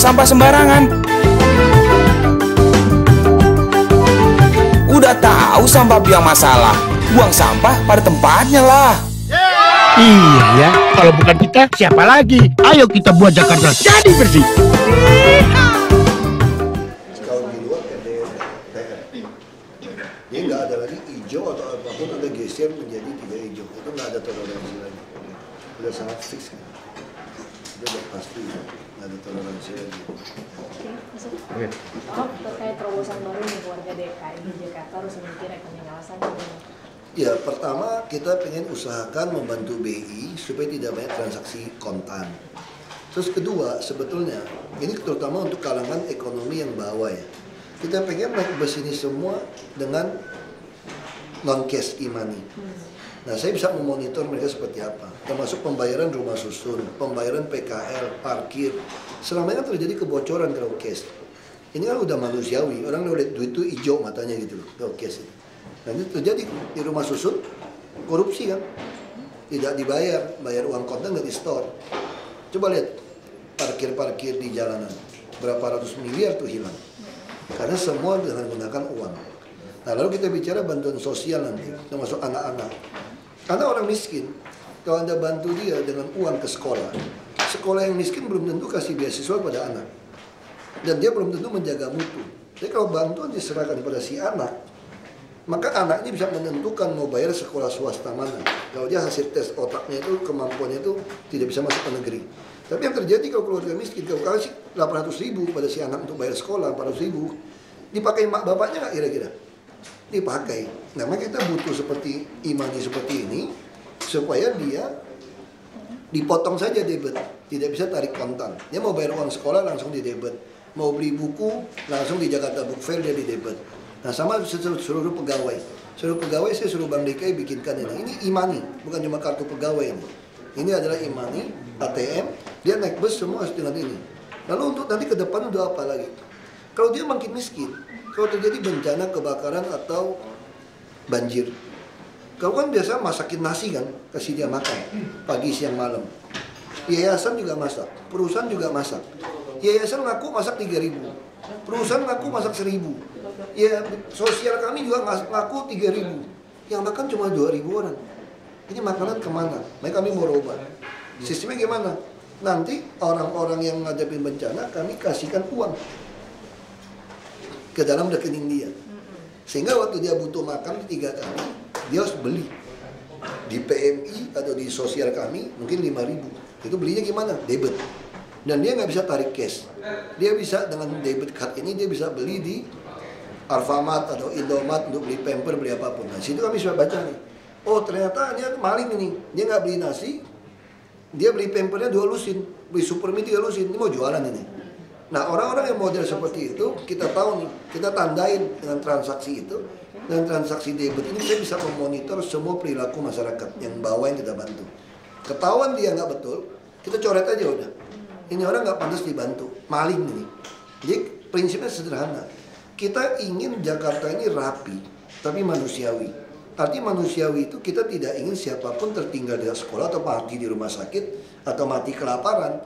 sampah sembarangan. Udah tahu sampah biang masalah, buang sampah pada tempatnya lah. Iya ya, kalau bukan kita siapa lagi? Ayo kita buat Jakarta jadi bersih. Kalau di luar dia nggak ada lagi hijau atau apapun, ada geser menjadi tidak hijau, itu nggak ada toleransi lagi. Udah sangat fix kan, udah pasti nggak ada toleransi lagi. Terkait terobosan baru nih warga DKI di Jakarta harus memiliki rekening alasannya. Ya, pertama kita pengen usahakan membantu BI supaya tidak banyak transaksi kontan. Terus kedua, sebetulnya ini terutama untuk kalangan ekonomi yang bawah ya. Kita pengen naik bus ini semua dengan non cash e-money. Nah, saya bisa memonitor mereka seperti apa, termasuk pembayaran rumah susun, pembayaran PKL, parkir. Selama ini kan terjadi kebocoran kalau cash. Ini kan udah manusiawi, orang lihat duit itu hijau matanya gitu loh, kalau cash itu. Dan itu terjadi di rumah susun, korupsi kan, tidak dibayar, bayar uang kontan nggak di store. Coba lihat parkir-parkir di jalanan, berapa ratus miliar tuh hilang, karena semua dengan menggunakan uang. Nah, lalu kita bicara bantuan sosial nanti, termasuk anak-anak. Karena orang miskin, kalau Anda bantu dia dengan uang ke sekolah, sekolah yang miskin belum tentu kasih beasiswa pada anak, dan dia belum tentu menjaga mutu. Jadi kalau bantuan diserahkan pada si anak, maka anak ini bisa menentukan mau bayar sekolah swasta mana. Kalau dia hasil tes otaknya itu, kemampuannya itu tidak bisa masuk ke negeri. Tapi yang terjadi kalau keluarga miskin, kalau kasih 800.000 pada si anak untuk bayar sekolah, 400.000, dipakai mak bapaknya nggak kira-kira? Dipakai. Nah, makanya kita butuh seperti e-money seperti ini, supaya dia dipotong saja debit, tidak bisa tarik kontan. Dia mau bayar uang sekolah langsung di debit, mau beli buku langsung di Jakarta Book Fair dia di debit. Nah, sama seluruh pegawai. Seluruh pegawai saya suruh Bank DKI bikinkan ini. Ini e-money, bukan cuma kartu pegawai ini. Ini adalah e-money, ATM, dia naik bus semua harus dengan ini. Lalu untuk nanti ke depan udah apa lagi? Kalau dia makin miskin, kalau terjadi bencana kebakaran atau banjir, kau kan biasa masakin nasi kan, kasih dia makan pagi, siang, malam. Yayasan juga masak, perusahaan juga masak. Yayasan ngaku masak 3.000, perusahaan ngaku masak 1.000. Ya, sosial kami juga ngaku 3.000, yang makan cuma 2.000 orang. Ini makanan kemana? Mereka kami mau robah. Sistemnya gimana? Nanti orang-orang yang ngadepin bencana kami kasihkan uang ke dalam rekening dia, sehingga waktu dia butuh makan 3 kali, dia harus beli di PMI atau di sosial kami mungkin 5.000. Itu belinya gimana? Debit. Dan dia nggak bisa tarik cash. Dia bisa dengan debit card ini dia bisa beli di Alfamart atau Indomaret untuk beli pamper, beli apapun. Nah, situ kami sudah baca nih. Oh, ternyata dia maling ini. Dia nggak beli nasi, dia beli pampernya 2 lusin, beli Supermi 3 lusin. Ini mau jualan ini. Nah, orang-orang yang model seperti itu kita tahu nih, kita tandain dengan transaksi itu. Dan transaksi debit ini saya bisa memonitor semua perilaku masyarakat yang bawah yang kita bantu. Ketahuan dia nggak betul, kita coret aja udah. Ini orang nggak pantas dibantu, maling ini. Jadi prinsipnya sederhana. Kita ingin Jakarta ini rapi, tapi manusiawi. Artinya manusiawi itu kita tidak ingin siapapun tertinggal di sekolah atau mati di rumah sakit atau mati kelaparan.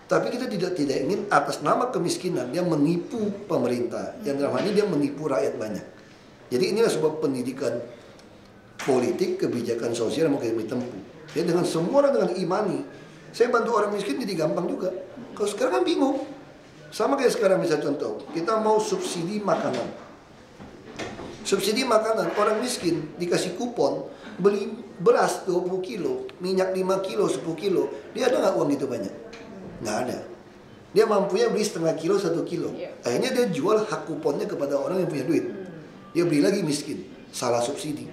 Tapi kita tidak ingin atas nama kemiskinan dia menipu pemerintah. Yang dalam hal ini dia menipu rakyat banyak. Jadi inilah sebuah pendidikan politik, kebijakan sosial yang mau kami tempuh. Ya, dengan semua orang dengan e-money, saya bantu orang miskin jadi gampang juga. Kalau sekarang kan bingung. Sama kayak sekarang misalnya contoh, kita mau subsidi makanan. Subsidi makanan, orang miskin dikasih kupon, beli beras 20 kilo, minyak 5 kilo, 10 kilo. Dia ada nggak uang gitu banyak? Nggak ada. Dia mampunya beli setengah kilo, 1 kilo. Akhirnya dia jual hak kuponnya kepada orang yang punya duit. Dia beli lagi miskin, salah subsidi.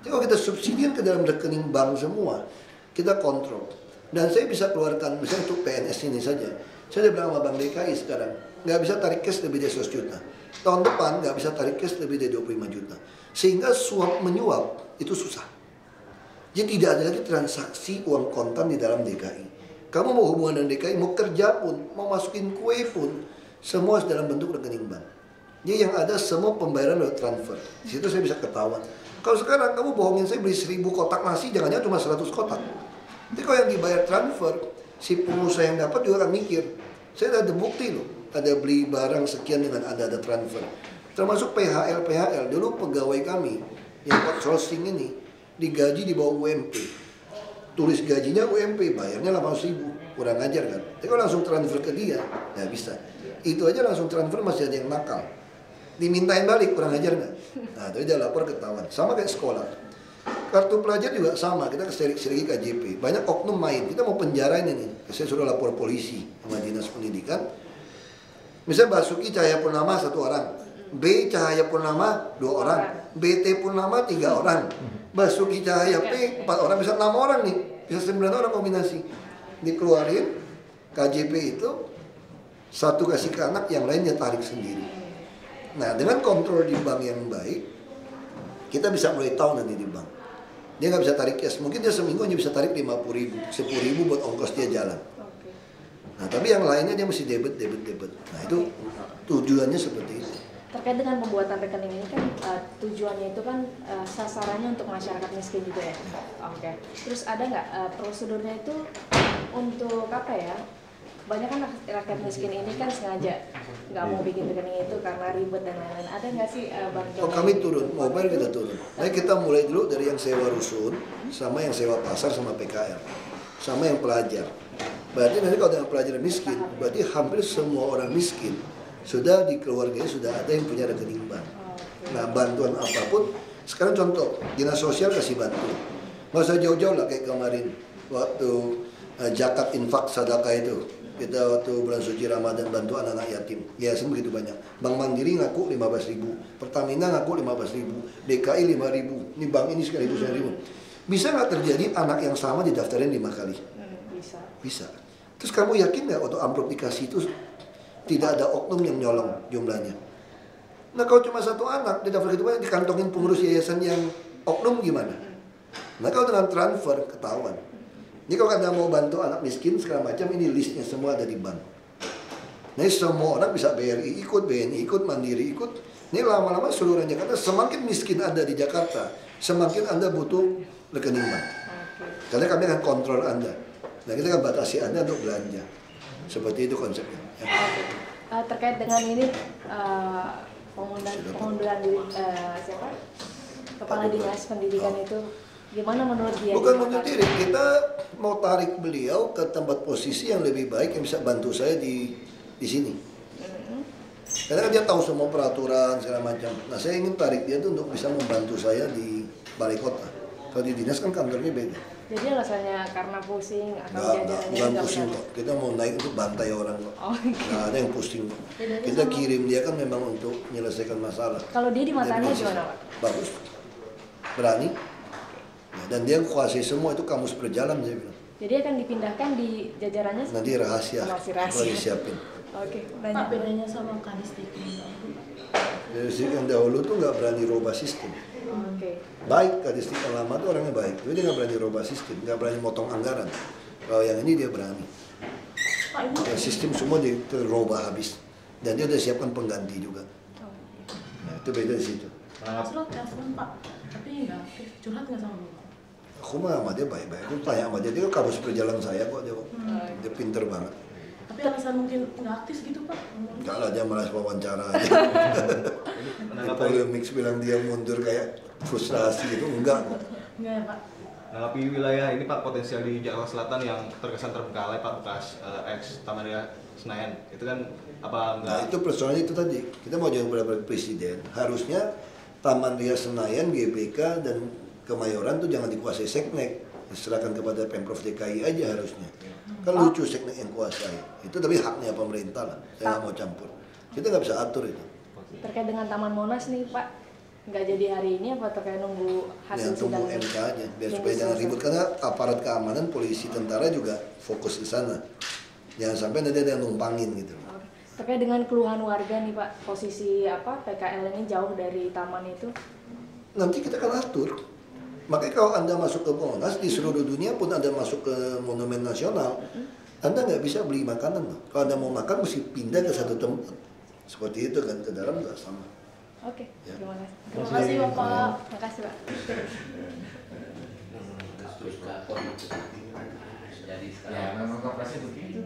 Jadi kalau kita subsidikan ke dalam rekening bank semua, kita kontrol. Dan saya bisa keluarkan, misalnya untuk PNS ini saja. Saya udah bilang sama Bank DKI sekarang, nggak bisa tarik cash lebih dari 100 juta. Tahun depan nggak bisa tarik cash lebih dari 25 juta. Sehingga suap menyuap itu susah. Jadi tidak ada lagi transaksi uang kontan di dalam DKI. Kamu mau hubungan dengan DKI, mau kerja pun, mau masukin kue pun, semua dalam bentuk rekening bank. Jadi yang ada semua pembayaran lewat transfer. Di situ saya bisa ketahuan. Kalau sekarang kamu bohongin saya beli 1.000 kotak nasi, jangan-jangan cuma 100 kotak. Tapi kalau yang dibayar transfer, si pengusaha yang dapat juga akan mikir, Saya ada bukti loh, ada beli barang sekian dengan ada transfer. Termasuk PHL. Dulu pegawai kami yang outsourcing ini digaji di bawah UMP. Tulis gajinya UMP, bayarnya 800.000. Kurang ajar kan? Tapi kalau langsung transfer ke dia, nggak bisa. Itu aja langsung transfer masih ada yang nakal. Dimintain balik, kurang ajar nggak? Nah, itu dia lapor ketahuan. Sama kayak sekolah. Kartu pelajar juga sama, kita selagi KJP. Banyak oknum main, kita mau penjarain ini. Saya sudah lapor polisi sama dinas pendidikan. Misalnya Basuki Cahayapurnama 1 orang, B Cahayapurnama 2 orang, BT Purnama 3 orang, Basuki Cahaya P 4 orang, bisa 6 orang nih, bisa 9 orang kombinasi. Dikeluarin KJP itu, satu kasih ke anak, yang lainnya tarik sendiri. Nah, dengan kontrol di bank yang baik, kita bisa mulai tahu nanti di bank. Dia nggak bisa tarik cash, mungkin dia seminggu hanya bisa tarik 50.000, 10.000 buat ongkos dia jalan. Nah, tapi yang lainnya dia mesti debit. Nah, itu tujuannya seperti itu. Terkait dengan pembuatan rekening ini kan tujuannya itu kan sasarannya untuk masyarakat miskin juga ya. Oke. Terus ada nggak prosedurnya itu untuk apa ya? Banyak kan rakyat miskin ini kan sengaja nggak mau bikin rekening itu karena ribet dan lain-lain. Ada nggak sih bantuan? Oh, kami turun, mobile kita turun. Nah, kita mulai dulu dari yang sewa rusun, sama yang sewa pasar, sama PKL, sama yang pelajar. Berarti nanti kalau dengan pelajar miskin, berarti hampir semua orang miskin sudah di keluarganya sudah ada yang punya rekening bank. Nah, bantuan apapun, sekarang contoh, dinas sosial kasih bantu. Nggak usah jauh-jauh lah kayak kemarin, waktu zakat infak sedekah itu. Kita waktu bulan suci Ramadan bantu anak-anak yatim. Yayasan begitu banyak. Bank Mandiri ngaku 15.000, Pertamina ngaku 15.000, DKI 5.000. Ini bank ini sekali 1.000. Bisa nggak terjadi anak yang sama didaftarin 5 kali? Bisa. Terus kamu yakin nggak waktu amplop dikasih itu tidak ada oknum yang nyolong jumlahnya? Nah, kalau cuma satu anak didaftar gitu banyak, dikantongin pengurus yayasan yang oknum gimana? Nah, kalau dengan transfer ketahuan. Jadi kalau Anda mau bantu anak miskin segala macam, ini listnya semua ada di bank. Nah, semua orang bisa BRI ikut, BNI ikut, Mandiri ikut. Ini lama-lama seluruh Jakarta, semakin miskin Anda di Jakarta, semakin Anda butuh rekening bank. Karena kami akan kontrol Anda. Nah, kita akan batasi Anda untuk belanja. Seperti itu konsepnya. Ya. Terkait dengan ini pengunduran diri siapa? Kepala Dinas Pendidikan itu gimana menurut dia? Bukan menurut diri, kita mau tarik beliau ke tempat posisi yang lebih baik yang bisa bantu saya di sini. Karena kan dia tahu semua peraturan segala macam. Nah, saya ingin tarik dia tuh untuk bisa membantu saya di balai kota. Kalau di dinas kan kantornya beda. Jadi alasannya karena pusing atau jajarannya bukan pusing kok. Kita mau naik untuk bantai orang kok. Nggak ada yang pusing kok. Kita kirim dia kan memang untuk menyelesaikan masalah. Kalau dia di matanya gimana, Pak? Bagus, berani. Ya, dan dia kuasai semua itu kamus berjalan saya bilang. Jadi akan dipindahkan di jajarannya? Nanti rahasia. Masih rahasia. Lagi siapin. Oke. Pak, bedanya sama Kadistik Kadistik yang dahulu tuh nggak berani rubah sistem. Baik, Kadistik yang lama tuh orangnya baik, tapi dia nggak berani rubah sistem, nggak berani motong anggaran. Kalau yang ini dia berani. Ya, sistem semua dirubah habis, dan dia udah siapkan pengganti juga. Nah, itu beda di situ. Slot telepon Pak, tapi nggak aktif. Curhat nggak sama Bapak? Aku mah sama dia baik-baik. Aku tanya sama dia kan kamus perjalanan saya kok dia. Dia pinter banget. Tapi alasan mungkin nggak aktif gitu Pak? Enggak lah, dia malas wawancara aja. Di Polemix bilang dia mundur kayak frustrasi itu enggak. Enggak ya Pak? Menanggapi wilayah ini Pak, potensial di Jakarta Selatan yang terkesan terbengkalai Pak, bekas ex Taman Ria Senayan, itu kan apa enggak? Nah, itu persoalannya itu tadi. Kita mau jawab kepada Presiden. Harusnya Taman Ria Senayan, GBK dan Kemayoran tuh jangan dikuasai Seknek, diserahkan kepada Pemprov DKI aja harusnya. Kan lucu Seknek yang kuasai. Itu tapi haknya pemerintah lah. Saya nggak mau campur. Kita nggak bisa atur itu. Terkait dengan Taman Monas nih Pak, nggak jadi hari ini apa terkait nunggu hasil sidang? Tunggu MK aja, biar supaya jangan ribut. Karena aparat keamanan, polisi, tentara juga fokus ke sana. Jangan sampai nanti ada yang numpangin gitu. Terkait dengan keluhan warga nih Pak, posisi apa PKL ini jauh dari taman itu? Nanti kita akan atur. Makanya kalau Anda masuk ke Monas, di seluruh dunia pun Anda masuk ke Monumen Nasional, Anda nggak bisa beli makanan. Kalau Anda mau makan, mesti pindah ke satu tempat. Seperti itu kan, ke dalam nggak sama. Oke, Ya. terima kasih. Terima kasih Bapak. Terima kasih Pak. Ya memang koperasi begitu.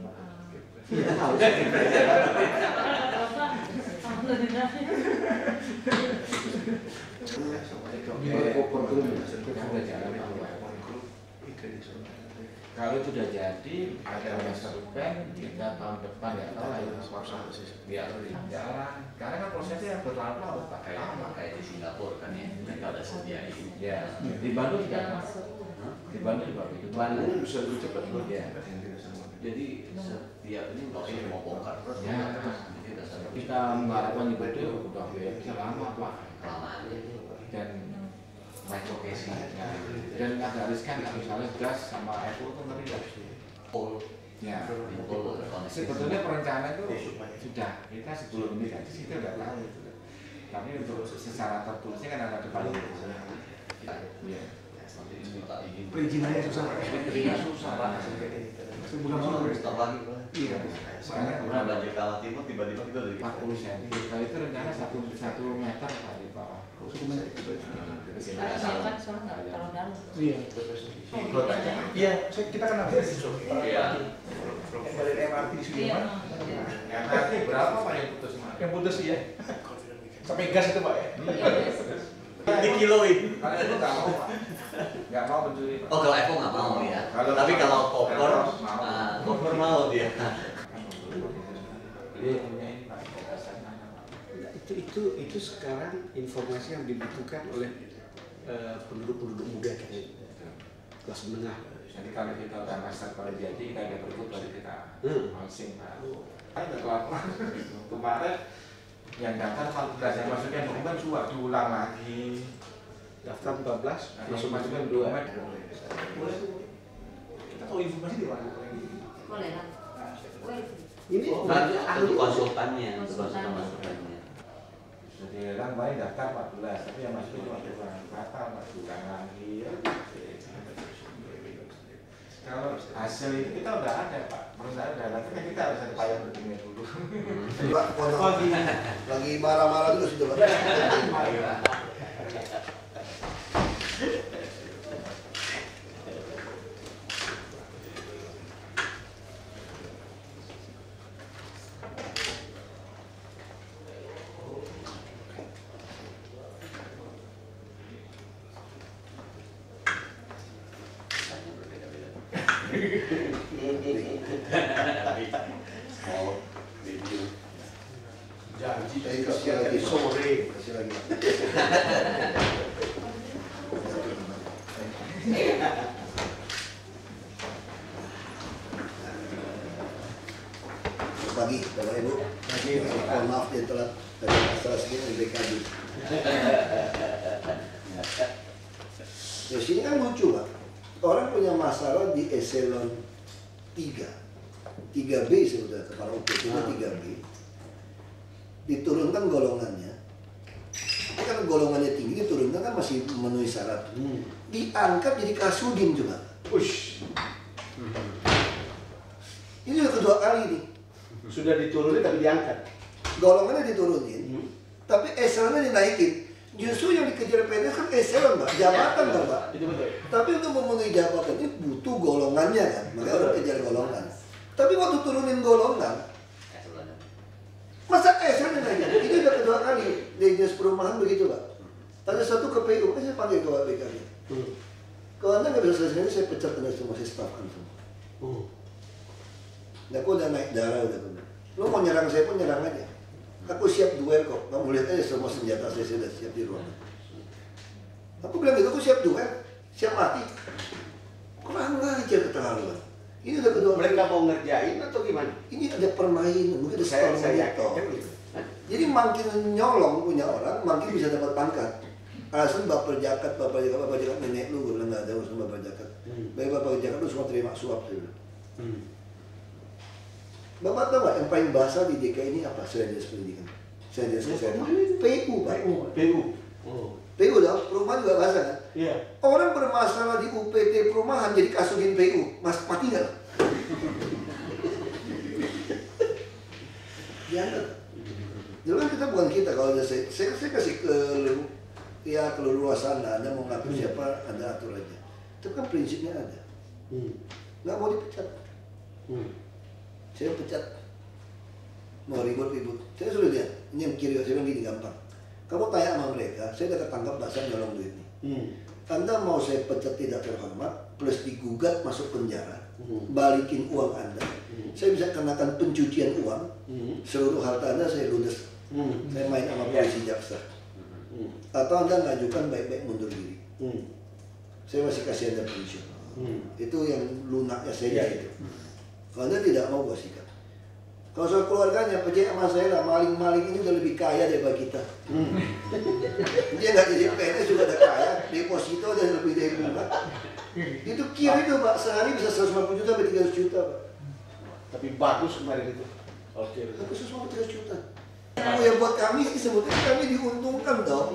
Kalau itu sudah jadi, ada master plan, kita tahun depan ya tahu ya biar jalan. Karena kan prosesnya berlarut-larut pakai kayak di Singapura kan ya, mereka udah sediain. Ya, di Bandung juga. Di Bandung juga begitu. Bandung bisa lebih cepat loh. Ya. Jadi setiap ini masih mau bongkar. Ya, kita mengharapkan juga itu udah bisa lama pak. Kelamaan ya. Dan microcasing dan agak riskan kan misalnya gas sama Apple kan tadi ya sebetulnya perencanaan itu sudah kita sebelum ini kan kita nggak tahu tapi untuk secara tertulisnya kan ada depan ya Perizinannya susah. perizinan susah Sebulan Stop lagi. iya Sekarang udah banjir Kawah Timur tiba-tiba kita udah 40 cm kita itu rencana 1 meter Pak di bawah kan soalnya nggak terlalu dalam. Iya. Iya, kita kan ada di Iya. yang dari MRT di Sudirman. MRT berapa Pak yang putus Yang putus ya. Sampai gas itu Pak ya. Dikiloin. kalau itu nggak mau Pak nggak mau mencuri Pak. Oh kalau Apple nggak mau ya. Tapi kalau popcorn mau dia. Dia punya ini Pak itu sekarang informasi yang dibutuhkan oleh penduduk-penduduk muda kayaknya kelas menengah. Jadi kalau kita udah master kalau jadi kita ada berikut baru kita launching Pak. Ada kelaparan kemarin yang daftar 14 yang masuknya dokumen dua diulang lagi. Daftar 14, Masuk masukkan 2. Kita tahu informasi di mana? Boleh lah. Ini Itu konsultannya. Jadi orang baik daftar 14 tapi yang masuk cuma batal diulang lagi. Kalau hasil itu kita udah ada Pak, menurut saya udah ada, tapi kita harus ada payah begini dulu. Pak, lagi marah-marah dulu situ Pak. Janji kasih lagi sore, kasih lagi. Pagi, Bapak Ibu. Pagi. Mohon maaf dia telat dari masalah segini di BKD. Di sini kan lucu Pak. Orang punya masalah di eselon 3 3B sebetulnya kepala UPT-nya 3B diturunkan golongannya tapi kan golongannya tinggi diturunkan kan masih memenuhi syarat diangkat jadi kasudin coba ini udah kedua kali nih sudah diturunin tapi diangkat. golongannya diturunin tapi eselonnya dinaikin. Justru yang dikejar PNS kan eselon Pak, jabatan kan Pak. Itu betul. Tapi untuk memenuhi jabatan ini butuh golongannya kan, makanya orang kejar golongan. Tapi waktu turunin golongan, masa eselon yang naik? Itu udah kedua kali di dinas perumahan begitu Pak. Ada satu KPU, saya panggil ke BKD. Kalau Anda nggak bisa selesai, saya pecat Anda semua, saya stafkan semua. Nah, aku udah naik darah udah. Lo mau nyerang saya pun nyerang aja. Aku siap duel kok, kamu lihat aja semua senjata saya sudah siap di ruangan. Aku bilang gitu, aku siap duel, siap mati. Kurang ajar keterlaluan. Ini udah kedua. Mereka mau ngerjain atau gimana? Ini ada permainan, mungkin ada Saya sekolah yakin gitu. Jadi makin nyolong punya orang, makin bisa dapat pangkat. Alasan baper jakat nenek lu, gue bilang nggak ada urusan baper jakat. Baik baper jakat lu semua terima suap saya bilang. Bapak tahu nggak yang paling basah di DKI ini apa? Saya dinas pendidikan, saya dinas kesehatan, PU Pak. PU dong, perumahan juga basah kan? Iya. Orang bermasalah di UPT perumahan jadi kasudin PU, mas mati nggak? Dianggap. Dulu kan kita bukan kita kalau ada saya kasih keleluasan Anda mau ngatur siapa Anda atur aja. Itu kan prinsipnya ada. Nggak mau dipecat. Saya pecat mau ribut-ribut. Saya sudah lihat, ini yang kiri, saya bilang gini gampang. Kamu tanya sama mereka, saya udah ketangkap bahasa nyolong duit nih. Anda mau saya pecat tidak terhormat, plus digugat masuk penjara, balikin uang Anda. Saya bisa kenakan pencucian uang, seluruh harta Anda saya ludes. Saya main sama polisi jaksa. Atau Anda ngajukan baik-baik mundur diri. Saya masih kasih Anda pensiun. Itu yang lunaknya saya itu. Kalau Anda tidak mau, gue sikat. Kalau soal keluarganya, percaya sama saya lah, maling-maling ini udah lebih kaya daripada kita. Dia nggak jadi PNS juga udah kaya, deposito udah lebih dari bunga. Itu kira itu Pak, sehari bisa 150 juta sampai 300 juta Pak. Tapi bagus kemarin itu. Oke. Tapi 150 juta. Oh ya buat kami sih sebetulnya kami diuntungkan dong.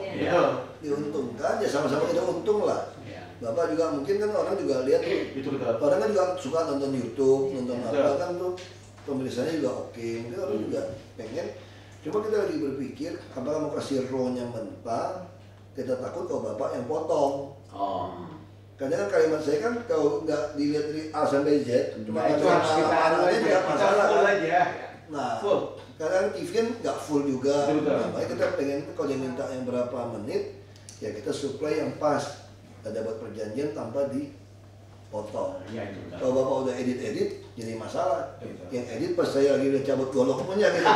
Diuntungkan, ya sama-sama kita untung lah. Bapak juga mungkin kan orang juga lihat tuh, orang kan juga suka nonton YouTube, nonton apa kan tuh. Pemirsaannya juga oke, mungkin orang juga pengen. Cuma kita lagi berpikir, apakah mau kasih raw-nya mentah, kita takut kalau bapak yang potong. Karena kan kalimat saya kan kalau nggak dilihat dari A sampai Z, cuma itu harus kita tidak masalah. Full aja. Nah, Full. karena TV kan nggak full juga. Nah, makanya kita pengen kalau dia minta yang berapa menit, ya kita supply yang pas. Ada buat perjanjian tanpa dipotong. Kalau bapak udah edit-edit, jadi masalah. Yang edit pas saya lagi udah cabut golok punya gitu.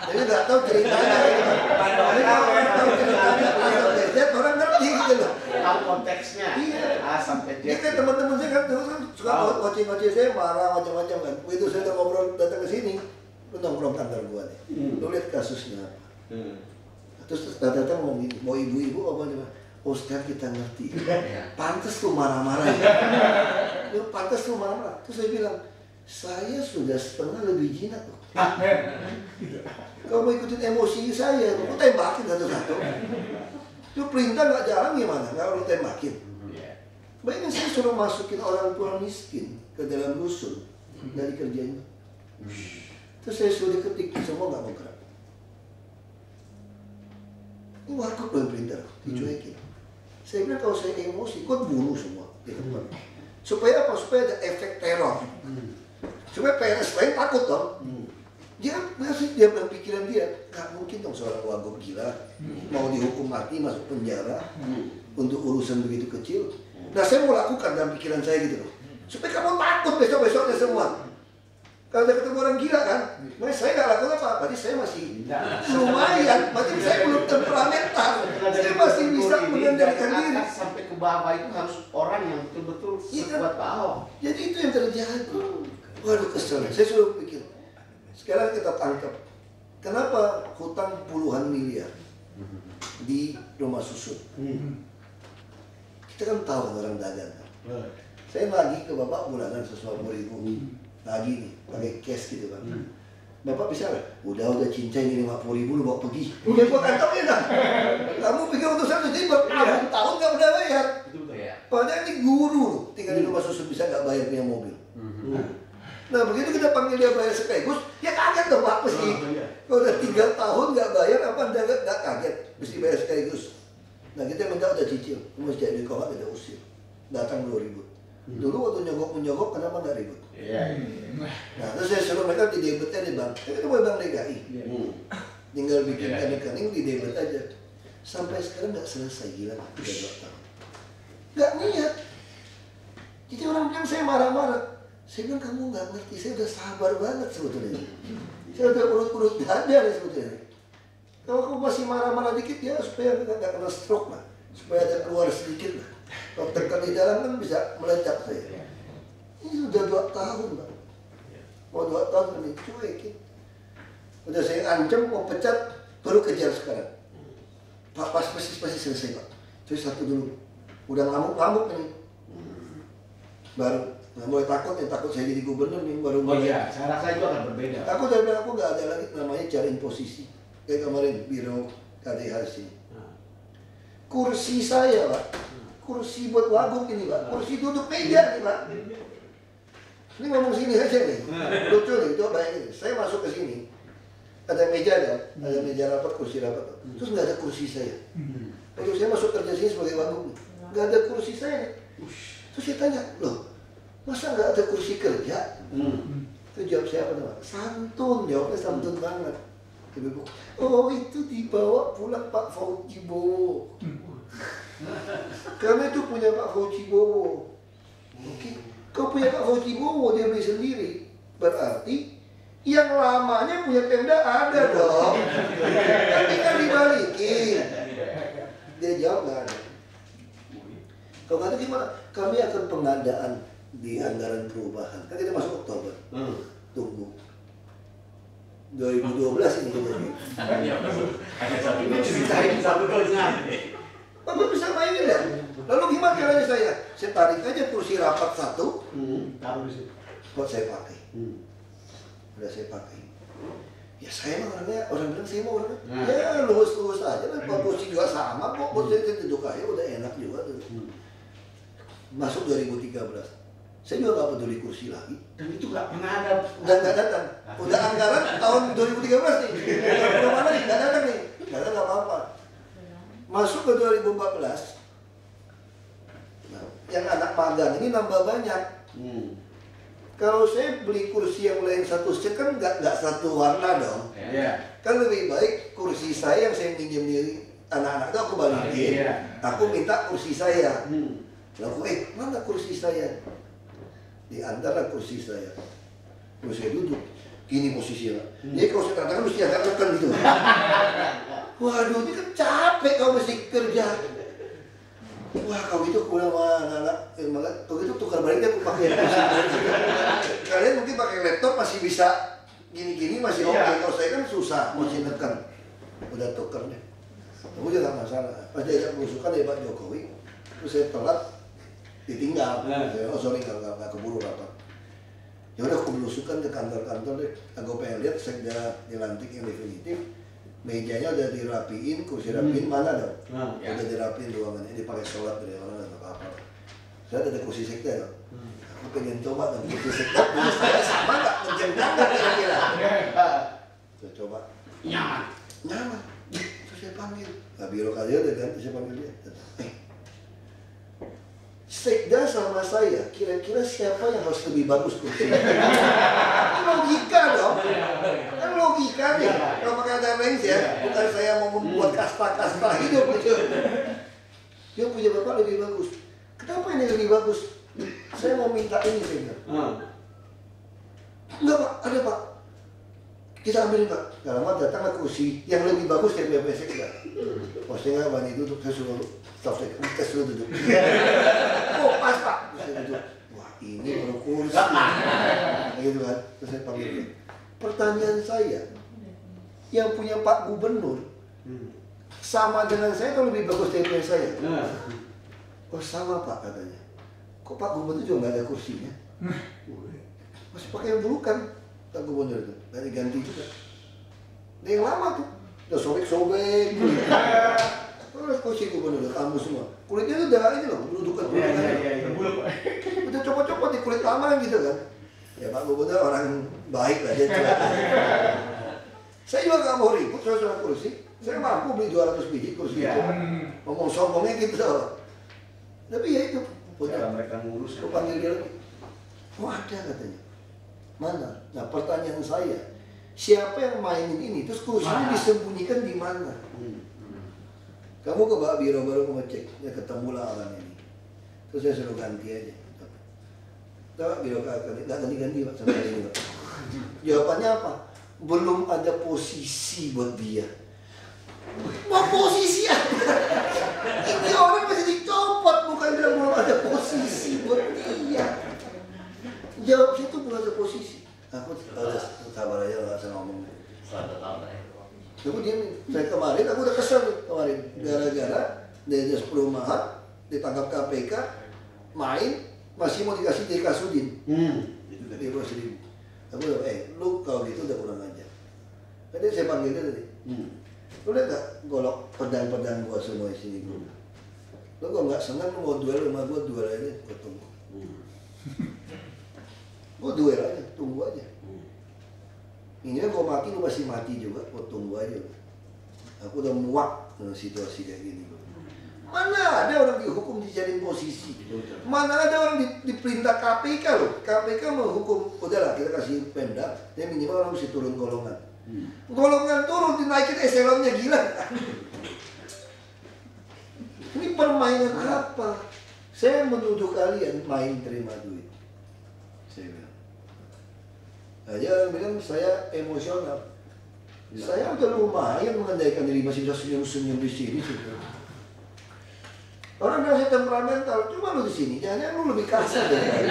Jadi nggak tahu ceritanya gitu. Jadi kalau orang tahu ceritanya A sampai Z, orang ngerti gitu loh. Tahu konteksnya. Iya. A sampai Z. Ini kan teman-teman saya kan terus kan suka ngoceh-ngoceh saya marah macam-macam kan. Begitu saya udah ngobrol datang ke sini, lu nongkrong kantor gua nih. Lu lihat kasusnya apa. Terus datang mau ibu-ibu apa nih? Oh sekarang kita ngerti. Pantes tuh marah-marah ya. Pantes tuh marah-marah. Terus saya bilang, saya sudah setengah lebih jinak loh. Kalau mau ikutin emosi saya, lu tembakin satu-satu. Lu perintah nggak jalan gimana? Nggak lu tembakin. Bayangin saya suruh masukin orang tua miskin ke dalam rusun dari kerjanya. Terus saya suruh ketik, semua nggak mau gerak. Ini warkop belum perintah, dicuekin. Saya bilang kalau saya emosi, kok bunuh semua di tempat. Supaya apa? Supaya ada efek teror. Supaya PNS lain takut dong. Dia bilang pikiran dia, nggak mungkin dong seorang wagub gila mau dihukum mati masuk penjara untuk urusan begitu kecil. Nah saya mau lakukan dalam pikiran saya gitu loh. Supaya kamu takut besok-besoknya semua. Kalau ada ketemu orang gila kan, makanya saya nggak lakukan apa, berarti saya masih lumayan, berarti saya belum temperamental, saya masih bisa mengendalikan diri. Sampai ke bawah itu harus orang yang betul-betul sekuat Pak Ahok. Jadi itu yang terjadi. Waduh kesel, saya suruh pikir. Sekarang kita tangkap, kenapa hutang puluhan miliar di rumah susun? Kita kan tahu orang dagang kan. Saya nagih ke bapak bulanan 150.000. Lagi nih, pakai cash gitu kan. Bapak bisa nggak? Udah cincin ini 50.000 lu bawa pergi. Udah gua kantongin dah. Kamu pikir utusan jadi bertahun-tahun nggak udah bayar. Padahal ini guru tinggal di rumah susun bisa nggak bayar punya mobil. Nah begitu kita panggil dia bayar sekaligus, ya kaget dong Pak mesti. Kalau udah 3 tahun nggak bayar, apa anda nggak kaget? Mesti bayar sekaligus. Nah kita minta udah cicil, mesti jadi kalau kita usir. Datang 2 ribut. Dulu waktu nyogok kenapa nggak ribut? Nah terus saya suruh mereka di debitnya di bank. Itu buat bank DKI. Tinggal bikin rekening di debit aja. Sampai sekarang nggak selesai, gila 3 tahun. Nggak niat. Jadi orang bilang saya marah-marah. Saya bilang kamu nggak ngerti, saya udah sabar banget sebetulnya. Saya udah urut-urut dada nih sebetulnya. Kalau kamu masih marah-marah dikit ya supaya nggak kena stroke lah, supaya ada keluar sedikit lah. Kalau tekan di dalam kan bisa meledak saya. Ini sudah 2 tahun Pak. Mau 2 tahun ini cuekin. Udah saya ancam mau pecat, baru kejar sekarang. Pak pasti selesai Pak. Terus satu dulu. Udah ngamuk-ngamuk ini. Baru. Nggak boleh takut ya, takut saya jadi gubernur nih baru. Oh iya, saya rasa itu akan berbeda. Aku udah bilang aku nggak ada lagi namanya cariin posisi. Kayak kemarin biro KDH sini. Kursi saya Pak, kursi buat wagub ini Pak, kursi duduk meja nih Pak. Ini ngomong sini aja nih, lucu nih, coba bayangin. Saya masuk ke sini, ada meja ada meja rapat, kursi rapat. Terus nggak ada kursi saya. Waktu saya masuk kerja sini sebagai wagub, nggak ada kursi saya. Terus saya tanya, loh, masa nggak ada kursi kerja? Itu jawab siapa tuh? Santun, jawabnya santun banget. Ibu, oh itu dibawa pulang Pak Fauji Bowo. Karena itu punya Pak Fauji Bowo. Oke, kau punya Pak Fauji Bowo, dia beli sendiri. Berarti yang lamanya punya Pemda ada dong. Tapi kan dibalikin. Dia jawab nggak ada. Kalau nggak ada gimana? Kami akan pengadaan di anggaran perubahan. Kan kita masuk Oktober. Tunggu. 2012 ini jadi. Ini ceritain satu dosen. Bapak bisa mainin ya? Lalu gimana caranya saya? Saya tarik aja kursi rapat satu. Taruh di situ. Buat saya pakai. Udah saya pakai. Ya saya mah orangnya, orang bilang saya mau orangnya. Ya lurus-lurus aja lah. Pak kursi juga sama kok. Buat saya duduk aja udah enak juga tuh. Masuk 2013. Saya juga gak peduli kursi lagi. Dan itu gak pernah ada. Dan gak datang. Udah anggaran tahun 2013 nih. Kemana nih? Gak datang nih. Gak datang gak apa-apa. Masuk ke 2014. Nah, yang anak magang ini nambah banyak. Kalau saya beli kursi yang lain satu set kan nggak satu warna dong. Kan lebih baik kursi saya yang saya pinjam dari anak-anak itu aku balikin. Aku minta kursi saya. Lalu mana kursi saya? Di antara kursi saya. Terus saya duduk. Gini posisinya. Jadi kalau saya katakan mesti agak tekan gitu. Waduh, ini kan capek kau mesti kerja. Wah, kau itu kurang anak-anak. Kau itu tukar balik aku pakai kursi. Kalian mungkin pakai laptop masih bisa gini-gini masih oke. Kalau saya kan susah, mesti tekan. Udah tukar deh. Aku juga gak masalah. Pas dia berusukan dari Pak Jokowi, terus saya telat, ditinggal. Oh sorry, gak keburu rapat. Ya udah aku berusukan ke kantor-kantor deh. Aku pengen lihat sekda dilantik yang definitif. Mejanya udah dirapiin, kursi rapiin mana dong? Udah dirapiin ruangannya, dipakai sholat dari orang atau apa. Saya ada kursi sekda dong. Aku pengen coba dong kursi sekda. Saya sama nggak? Menjengkel nggak kira-kira? Saya coba. Nyaman. Terus saya panggil. Nah, birokrat dia udah ganti, saya panggil dia. Sekda sama saya, kira-kira siapa yang harus lebih bagus kursinya? Logika dong. Kan logika nih. Kalau pakai ada range ya, bukan saya mau membuat kasta-kasta hidup gitu. Dia punya bapak lebih bagus. Kenapa ini lebih bagus? Saya mau minta ini, saya bilang. Enggak Pak, ada Pak. Kita ambilin Pak. Gak lama datanglah kursi yang lebih bagus dari BPS Sekda. Oh saya nggak berani duduk, saya suruh staff saya tes dulu duduk. Oh pas Pak. Terus saya duduk. Wah ini baru kursi. Gitu kan. Terus saya panggil dia. Pertanyaan saya, yang punya Pak Gubernur sama dengan saya atau lebih bagus dari saya? Oh sama Pak katanya. Kok Pak Gubernur juga nggak ada kursinya? Masih pakai yang dulu kan Pak Gubernur itu, dari ganti juga. Ada yang lama tuh, udah sobek-sobek. Terus kursi Gubernur udah tamu semua. Kulitnya tuh udah ini loh, berudukan. Udah copot-copot di kulit lama gitu kan. Ya Pak Gubernur orang baik lah dia. Saya juga nggak mau ribut soal kursi. Saya mampu beli 200 biji kursi itu. Ngomong sombongnya gitu. Tapi ya itu. Mereka ngurus. Aku panggil dia lagi. Oh ada katanya. Mana? Nah pertanyaan saya, siapa yang mainin ini? Terus kursinya disembunyikan di mana? Kamu ke Pak Biro baru ngecek, ya ketemu lah orang ini. Terus saya suruh ganti aja. Pak Biro nggak ganti-ganti Pak sama ini Pak. Jawabannya apa? Belum ada posisi buat dia. Mau posisi apa? Ini orang masih dicopot, bukan bilang belum ada posisi buat dia. Jawab situ belum ada posisi. Aku udah sabar aja nggak usah ngomong. Lalu dia, saya kemarin aku udah kesel nih kemarin gara-gara dari Dinas Perumahan ditangkap KPK main masih mau dikasih DK Sudin. Itu tadi 20.000. Aku udah, lu kalau gitu udah kurang aja. Tadi saya panggil dia tadi. Lu lihat gak golok pedang-pedang gua semua di sini gua. Lu kalau nggak senang lu mau duel sama gua, duel aja, gua tunggu. Gua duel aja, tunggu aja. Ini gua mati, lu masih mati juga, gua tunggu aja. Aku udah muak dengan situasi kayak gini. Mana ada orang dihukum dijadiin posisi? Mana ada orang diperintah KPK loh. KPK menghukum, udahlah kita kasih Pemda, dia minimal orang mesti turun golongan. Golongan turun, dinaikin eselonnya, gila. Ini permainan apa? Saya menuduh kalian main terima duit. Saya bilang. Aja orang bilang saya emosional. Saya udah lumayan mengandaikan diri, masih bisa senyum-senyum di sini. Orang bilang saya temperamental, cuma lu di sini, jangan lu lebih kasar dari saya.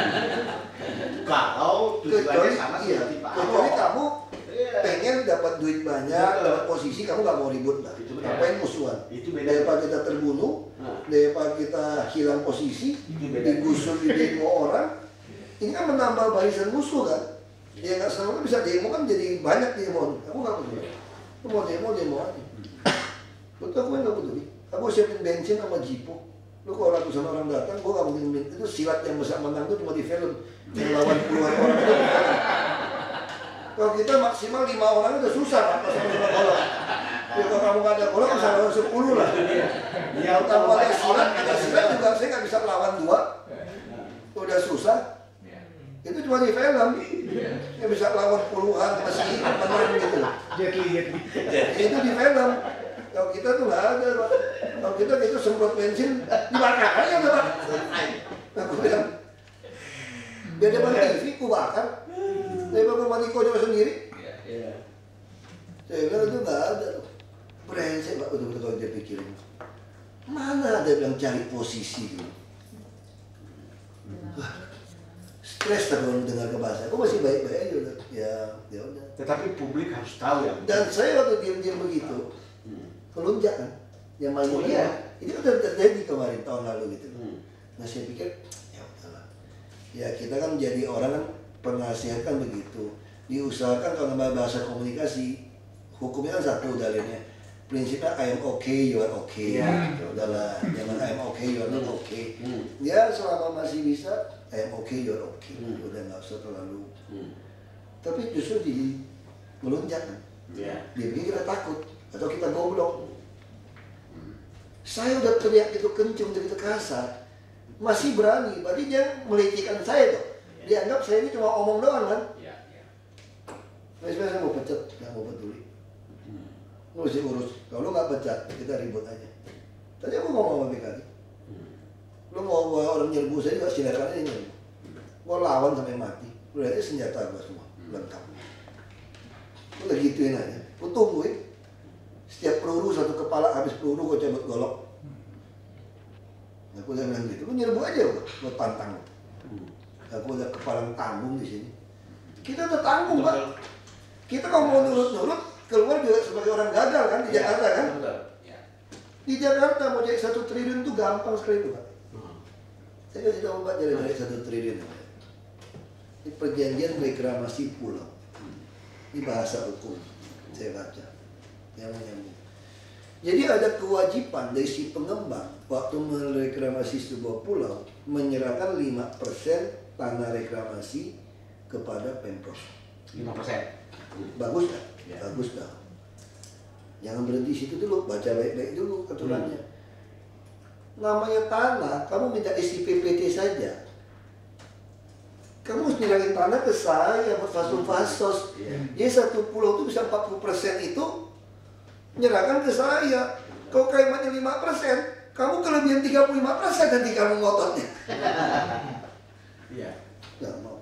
Kalau tujuannya sama seperti Pak Ahok. Kecuali kamu pengen dapat duit banyak, dapat posisi, kamu nggak mau ribut lah. Ngapain musuhan? Daripada kita terbunuh, daripada kita hilang posisi, digusur di demo orang, ini kan menambah barisan musuh kan? Ya nggak selalu bisa demo kan jadi banyak demo. Kamu nggak peduli. Kamu mau demo aja. Betul, aku nggak peduli. Aku siapin bensin sama jipo. Lu kalau ratusan orang datang, gua nggak mungkin. Itu silat yang besar menang tuh cuma di film. Yang lawan puluhan orang itu di film. Kalau kita maksimal 5 orang udah susah apa sama golok. Ya kalau kamu nggak ada golok bisa lawan 10 lah. Ya kalau ada silat juga saya nggak bisa lawan 2. Udah susah. Itu cuma di film. Yang bisa lawan puluhan masih menang gitu. Itu di film. Kalau kita tuh nggak ada, Pak. Kalau kita gitu semprot bensin dibakar aja, Pak. Aku bilang, beda banget TV, ku bakar. Daripada mati konyol sendiri. Saya bilang itu nggak ada. Brengsek, Pak, betul-betul kalau dia pikirin. Mana ada yang cari posisi gitu. Stres tak kalau dengar ke bahasa. Aku masih baik-baik aja udah. Ya udah. Tetapi publik harus tahu ya. Dan saya waktu diam-diam begitu, melunjak kan, yang main ini udah terjadi kemarin tahun lalu gitu. Nah saya pikir ya udahlah. Ya kita kan jadi orang kan penasihat kan begitu. Diusahakan kalau bahasa komunikasi, hukumnya kan satu dalilnya. Prinsipnya I am okay, you are okay. Ya udahlah, jangan I am okay, you are not okay. Ya selama masih bisa I am okay, you are okay. Udah nggak usah terlalu. Tapi justru di melunjak kan. Dia pikir kita takut atau kita goblok. Saya udah teriak itu kencung, begitu kasar, masih berani. Berarti dia melecehkan saya tuh. Dianggap saya ini cuma omong doang kan. Saya mau pecat, nggak mau peduli. Lu mesti urus. Kalau lu nggak pecat, kita ribut aja. Tadi aku ngomong sama PKI. Lu mau orang nyerbu saya juga silakan aja nyerbu. Mau lawan sampai mati. Lu lihat senjata gua semua lengkap. Udah gituin aja. Lu tungguin. Setiap peluru satu kepala, habis peluru gua cabut golok. Aku udah bilang gitu. Lu nyerbu aja gua tantang. Aku udah kepalang tanggung di sini. Kita udah tanggung, Pak. Kita kalau mau nurut-nurut keluar juga sebagai orang gagal kan di Jakarta kan? Di Jakarta mau jadi 1 triliun itu gampang sekali itu, Pak. Saya kasih tahu Pak jadi 1 triliun. Ini perjanjian reklamasi pulau. Ini bahasa hukum. Saya baca. Yang menyambung. Jadi ada kewajiban dari si pengembang waktu mereklamasi sebuah pulau menyerahkan 5% tanah reklamasi kepada Pemprov. 5%. Bagus kan? Ya. Bagus dah. Jangan berhenti situ dulu, baca baik-baik dulu aturannya. Namanya tanah, kamu minta isi PPT saja. Kamu harus nyerahin tanah ke saya, fasos-fasos. Jadi 1 pulau itu bisa 40% itu menyerahkan ke saya. Kalau kalimatnya 5%, kamu kelebihan 35% nanti kamu ngototnya. Iya. Nggak mau.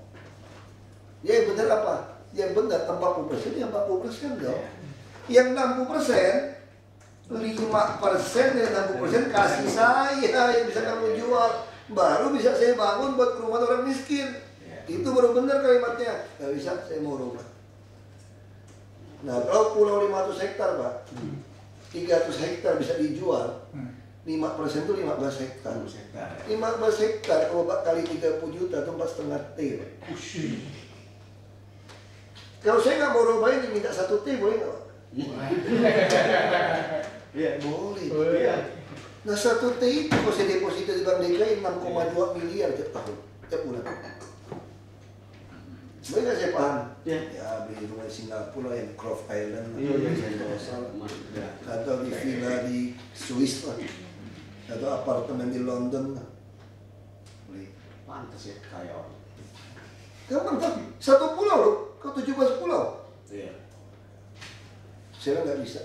Ya yang benar apa? Yang benar 40%, yang 40% dong. Yang 60%, 5% dan 60% kasih saya yang bisa kamu jual. Baru bisa saya bangun buat rumah orang miskin. Itu baru benar kalimatnya. Nggak bisa, saya mau rumah. Nah kalau pulau 500 hektar Pak, 300 hektar bisa dijual. 5% itu 15 hektar. 15 hektar kalau Pak kali 30 juta itu 4,5 T Pak. Kalau saya nggak mau rumah ini minta 1 T boleh nggak Pak? Ya boleh. Nah 1 T itu kalau saya deposito di Bank DKI 6,2 miliar tiap tahun, tiap bulan. Boleh nggak saya paham? Ya beli rumah di Singapura yang Croft Island, atau di villa di Swiss lah. atau apartemen di London, beli. Pantes ya kayak orang. Gampang kan? Satu pulau loh, ke 17 pulau. Iya. Saya nggak bisa.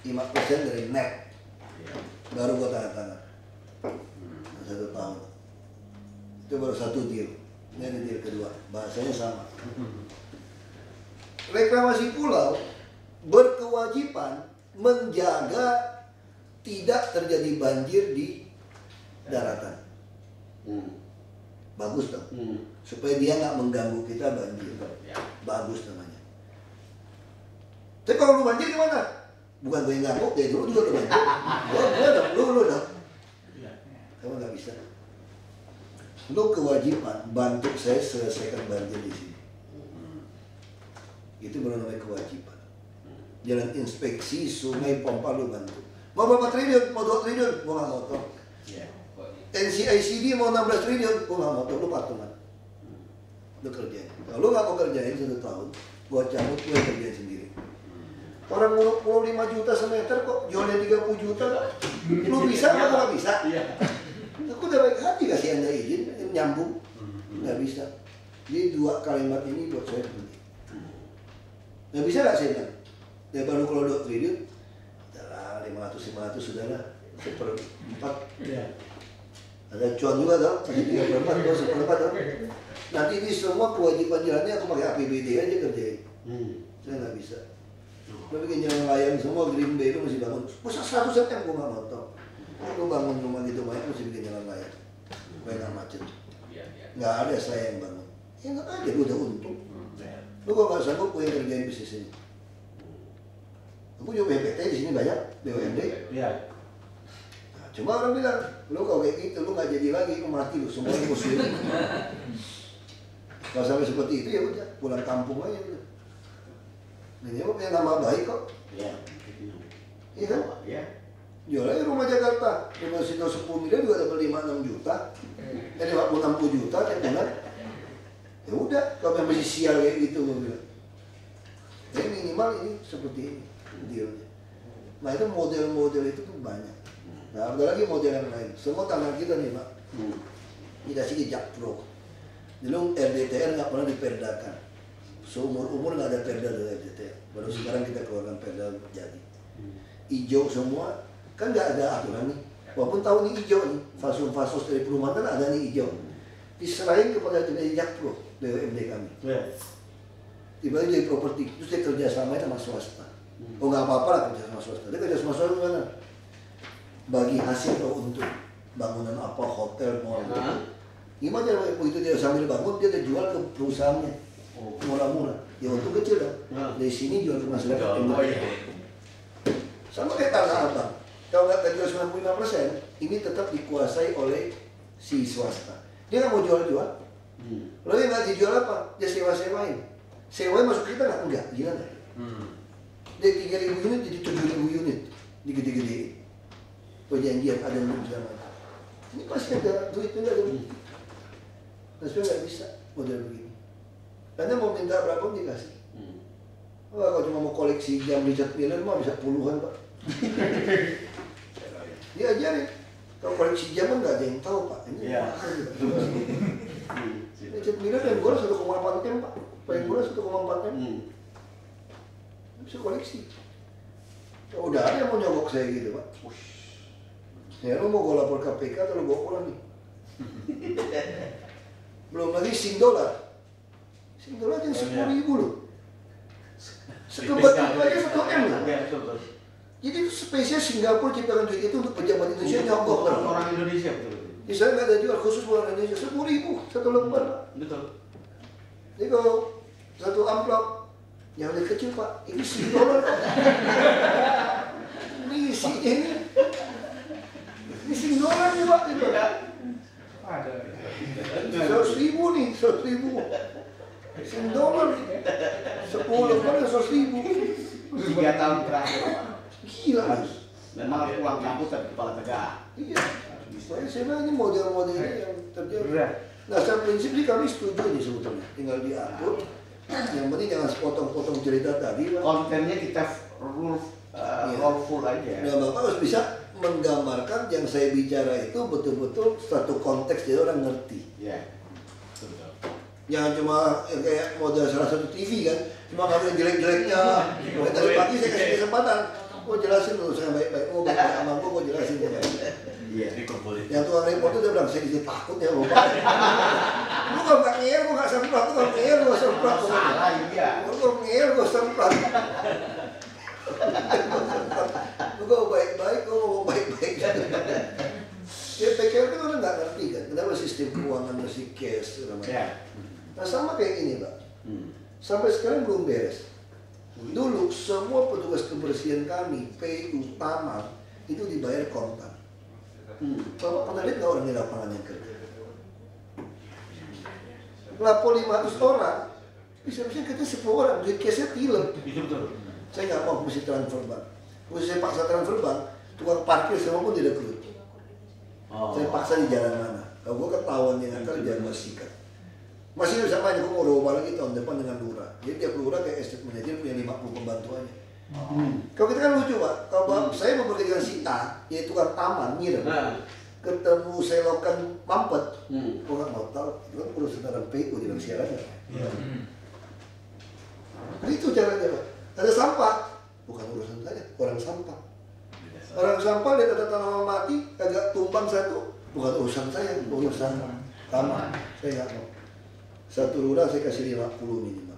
5% dari net. Iya. Baru gua tanda tangan. 1 tahun. Itu baru 1 deal. Ini ada deal kedua. Bahasanya sama. Reklamasi pulau berkewajiban menjaga tidak terjadi banjir di daratan. Bagus dong. Supaya dia nggak mengganggu kita banjir. Ya. Bagus namanya. Tapi kalau lu banjir gimana? Bukan gue yang ganggu, dari dulu juga lu banjir. Gue dong, lu dong. Kamu nggak bisa. Lu kewajiban bantu saya selesaikan banjir di sini. Itu baru namanya kewajiban. Jalan inspeksi sungai pompa lu bantu. Mau berapa triliun? Mau 2 triliun? Gue nggak mau tol. NCICD mau 16 triliun? Gue nggak mau tol. Lu patungan. Lu kerjain. Kalau lu nggak mau kerjain 1 tahun, gue cabut, gue kerjain sendiri. Orang nguruk pulau 5 juta semeter kok jualnya 30 juta. Lu bisa nggak bisa? Aku udah baik hati kasih Anda izin, nyambung. Nggak bisa. Jadi 2 kalimat ini buat saya penting. Nggak bisa nggak saya bilang? Ya baru kalau 2 triliun, udahlah 500 sudahlah. 1/4. Ada cuan juga dong, 3/4, 1/4 dong. Nanti ini semua kewajiban jalannya aku pakai APBD aja kerjain. Saya nggak bisa. Lu bikin jalan layang semua Green Bay lu mesti bangun. Masa 100 yang gue nggak mau tau. Lu bangun rumah gitu banyak mesti bikin jalan layang. Supaya nggak macet. Nggak ada saya yang bangun. Ya nggak ada, gue udah untung. Lu kalau nggak sanggup gue yang kerjain bisnis ini. Aku juga BPT di sini banyak, BUMD. Nah, cuma orang bilang, lu kalau kayak gitu lu nggak jadi lagi, lu mati lu semuanya muslim. Kalau sampai seperti itu ya udah pulang kampung aja udah. Ini mah punya nama baik kok. Iya kan? Jual aja rumah Jakarta. Rumah situ 10 miliar juga dapat 5-6 juta. 50-60 juta tiap bulan. Ya udah, kalau yang masih sial kayak gitu gue bilang. Jadi minimal ini seperti ini dealnya. Nah itu model-model itu tuh banyak. Nah ada lagi model yang lain. Semua tangan kita nih Pak. Dikasih jakpro. Dulu RDTR nggak pernah diperdakan. Seumur-umur nggak ada perda dari RDTR. Baru sekarang kita keluarkan perda jadi. Hijau semua, kan nggak ada aturan nih. Walaupun tahu nih hijau nih, fasos dari perumahan kan ada nih hijau. Diserahin kepada Dirjen Jakpro, BUMD kami. Tiba-tiba jadi properti, terus dia kerja sama sama swasta. Oh nggak apa-apa lah kerja sama swasta. Dia kerja sama swasta mana? Bagi hasil atau untuk bangunan apa, hotel, mall. Gimana cara begitu dia sambil bangun, dia jual ke perusahaannya. Murah-murah, ya untuk kecil dong. Dari sini jual ke masyarakat yang sama kayak Tanah Abang. Kalau nggak jual 95%, ini tetap dikuasai oleh si swasta. Dia nggak mau jual-jual. Lalu yang nggak dijual apa? Dia sewa-sewain. Sewain masuk kita nggak? Enggak, gila nggak? Dari 3.000 unit jadi 7.000 unit, digede-gedein. Perjanjian ada yang bersama. Ini pasti ada duitnya nggak ada. Nah, sebenarnya nggak bisa model begini. Karena mau minta berapa pun dikasih. Wah, kalau cuma mau koleksi jam Richard Miller mah bisa puluhan Pak. Diajarin. Kalau koleksi jam kan nggak ada yang tahu Pak. Ini mahal juga. Richard Miller yang murah 1,8 M Pak. Paling murah 1,4 M. Bisa koleksi. Ya, udah ada yang mau nyogok saya gitu Pak. Ya lu mau gue lapor KPK atau lu bawa pulang nih? Belum lagi $10. $10 aja 10.000 loh. Sekebat itu aja 1 M loh. Jadi itu spesies Singapura ciptakan duit itu untuk pejabat Indonesia nyogok orang Indonesia betul. Di sana nggak ada jual khusus buat orang Indonesia 10.000 1 lembar. Betul. Jadi kalau 1 amplop yang lebih kecil Pak, ini $10 Pak. Ini isinya ini. Ini $10 nih Pak. Ada. 100.000 nih, 100.000. $10 nih. 10 lembar 100.000. 3 tahun terakhir. Gila. Dan malah pulang kampus tapi kepala tegak. Iya. Saya bilang ini model-modelnya yang terjadi. Nah, secara prinsip sih kami setuju nih sebetulnya. Tinggal diatur. Yang penting jangan sepotong-potong cerita tadi Pak. Kontennya kita roll full aja. Nah, Bapak harus bisa menggambarkan yang saya bicara itu betul-betul satu konteks jadi orang ngerti. Iya. Betul. Jangan cuma kayak model salah satu TV kan, cuma ngambil jelek-jeleknya. Tadi pagi saya kasih kesempatan, jelasin dulu saya baik-baik. Baik-baik sama gue jelasin ya. Iya. Yang tukang repot itu udah bilang, saya jadi takut ya Bapak. Lu kalau nggak ngeyel, gue nggak semprot. Lu kalau ngeyel, gue semprot. Salah iya. Lu kalau ngeyel, gue semprot. Lu kalau baik-baik, gue ngomong baik-baik. Ya PKL kan orang nggak ngerti kan, kenapa sistem keuangan masih cash. Nah sama kayak gini Pak, sampai sekarang belum beres. Dulu semua petugas kebersihan kami, PU, Taman, itu dibayar kontan. Bapak pernah lihat nggak orang di lapangan yang kerja? Lapo 500 orang, bisa-bisa kita 10 orang, duit cashnya tilep. Saya nggak mau mesti transfer bank. Kalau saya paksa transfer bank, tukang parkir semua pun tidak keluar. Saya paksa di jalan mana? Kalau gue ketahuan yang nakal, jangan sikat. Masih bisa main, gue mau ubah lagi tahun depan dengan lurah. Jadi tiap lurah kayak estate manager punya 50 pembantuannya. Kalau kita kan lucu Pak, kalau saya memperhatikan si A, yaitu tukang taman, ngirim. Ketemu selokan mampet, gue nggak mau tahu, itu kan urusan orang PU di dalam siarannya. Itu caranya Pak. Ada sampah, bukan urusan saya, orang sampah. Orang sampah lihat ada tanaman mati, agak tumbang satu, bukan urusan saya, urusan taman. Saya nggak mau. Satu lurah saya kasih 50 minimal.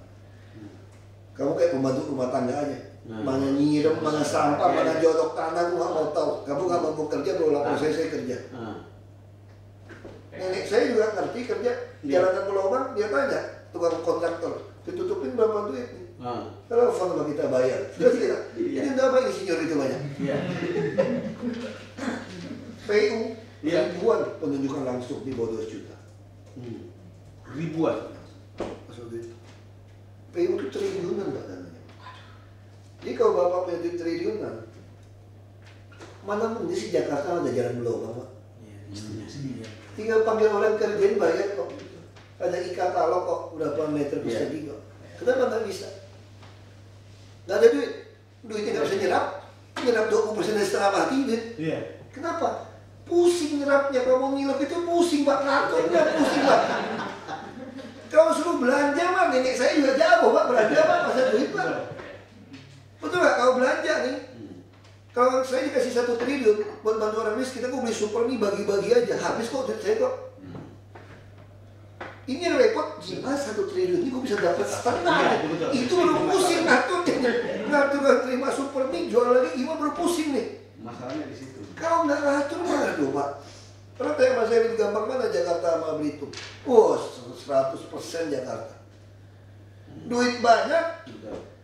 Kamu kayak pembantu rumah tangga aja. Mana nyiram, mana sampah, mana jodok tanah, aku nggak mau tahu. Kamu nggak mau kerja, baru lapor saya kerja. Nenek saya juga ngerti kerja, jalanan ke lubang, dia tanya, tukang kontraktor, ditutupin berapa duit? Telepon sama kita bayar. Sudah tidak? Ini berapa insinyur itu banyak? PU ribuan penunjukan langsung di bawah 2 juta. Ribuan. PU itu triliunan Pak dananya. Jadi kalau Bapak punya duit triliunan, mana mungkin sih Jakarta ada jalan belokang Pak? Tinggal panggil orang kerjain bayar kok. Ada e-katalog kok, berapa meter persegi kok. Kenapa nggak bisa? Nggak ada duit, duitnya nggak bisa nyerap 20% dari setengah mati duit. Kenapa? Pusing nyerapnya, kalau mau ngilep itu pusing Pak, ngaturnya pusing Pak. Kalau suruh belanja Pak, nenek saya juga jago Pak, belanja Pak, masa duit Pak. Betul nggak? Kalau belanja nih, kalau saya dikasih 1 triliun buat bantu orang miskin, kita beli super mie bagi-bagi aja, habis kok duit saya kok. Ini repot, gimana 1 triliun ini gue bisa dapat setengah. Itu baru pusing ngatur terima super mie, jual lagi gimana baru pusing nih. Masalahnya di situ. Kalau nggak ngatur mana tuh Pak? Karena tema saya lebih gampang mana Jakarta sama Belitung. Wah, 100% Jakarta. Duit banyak,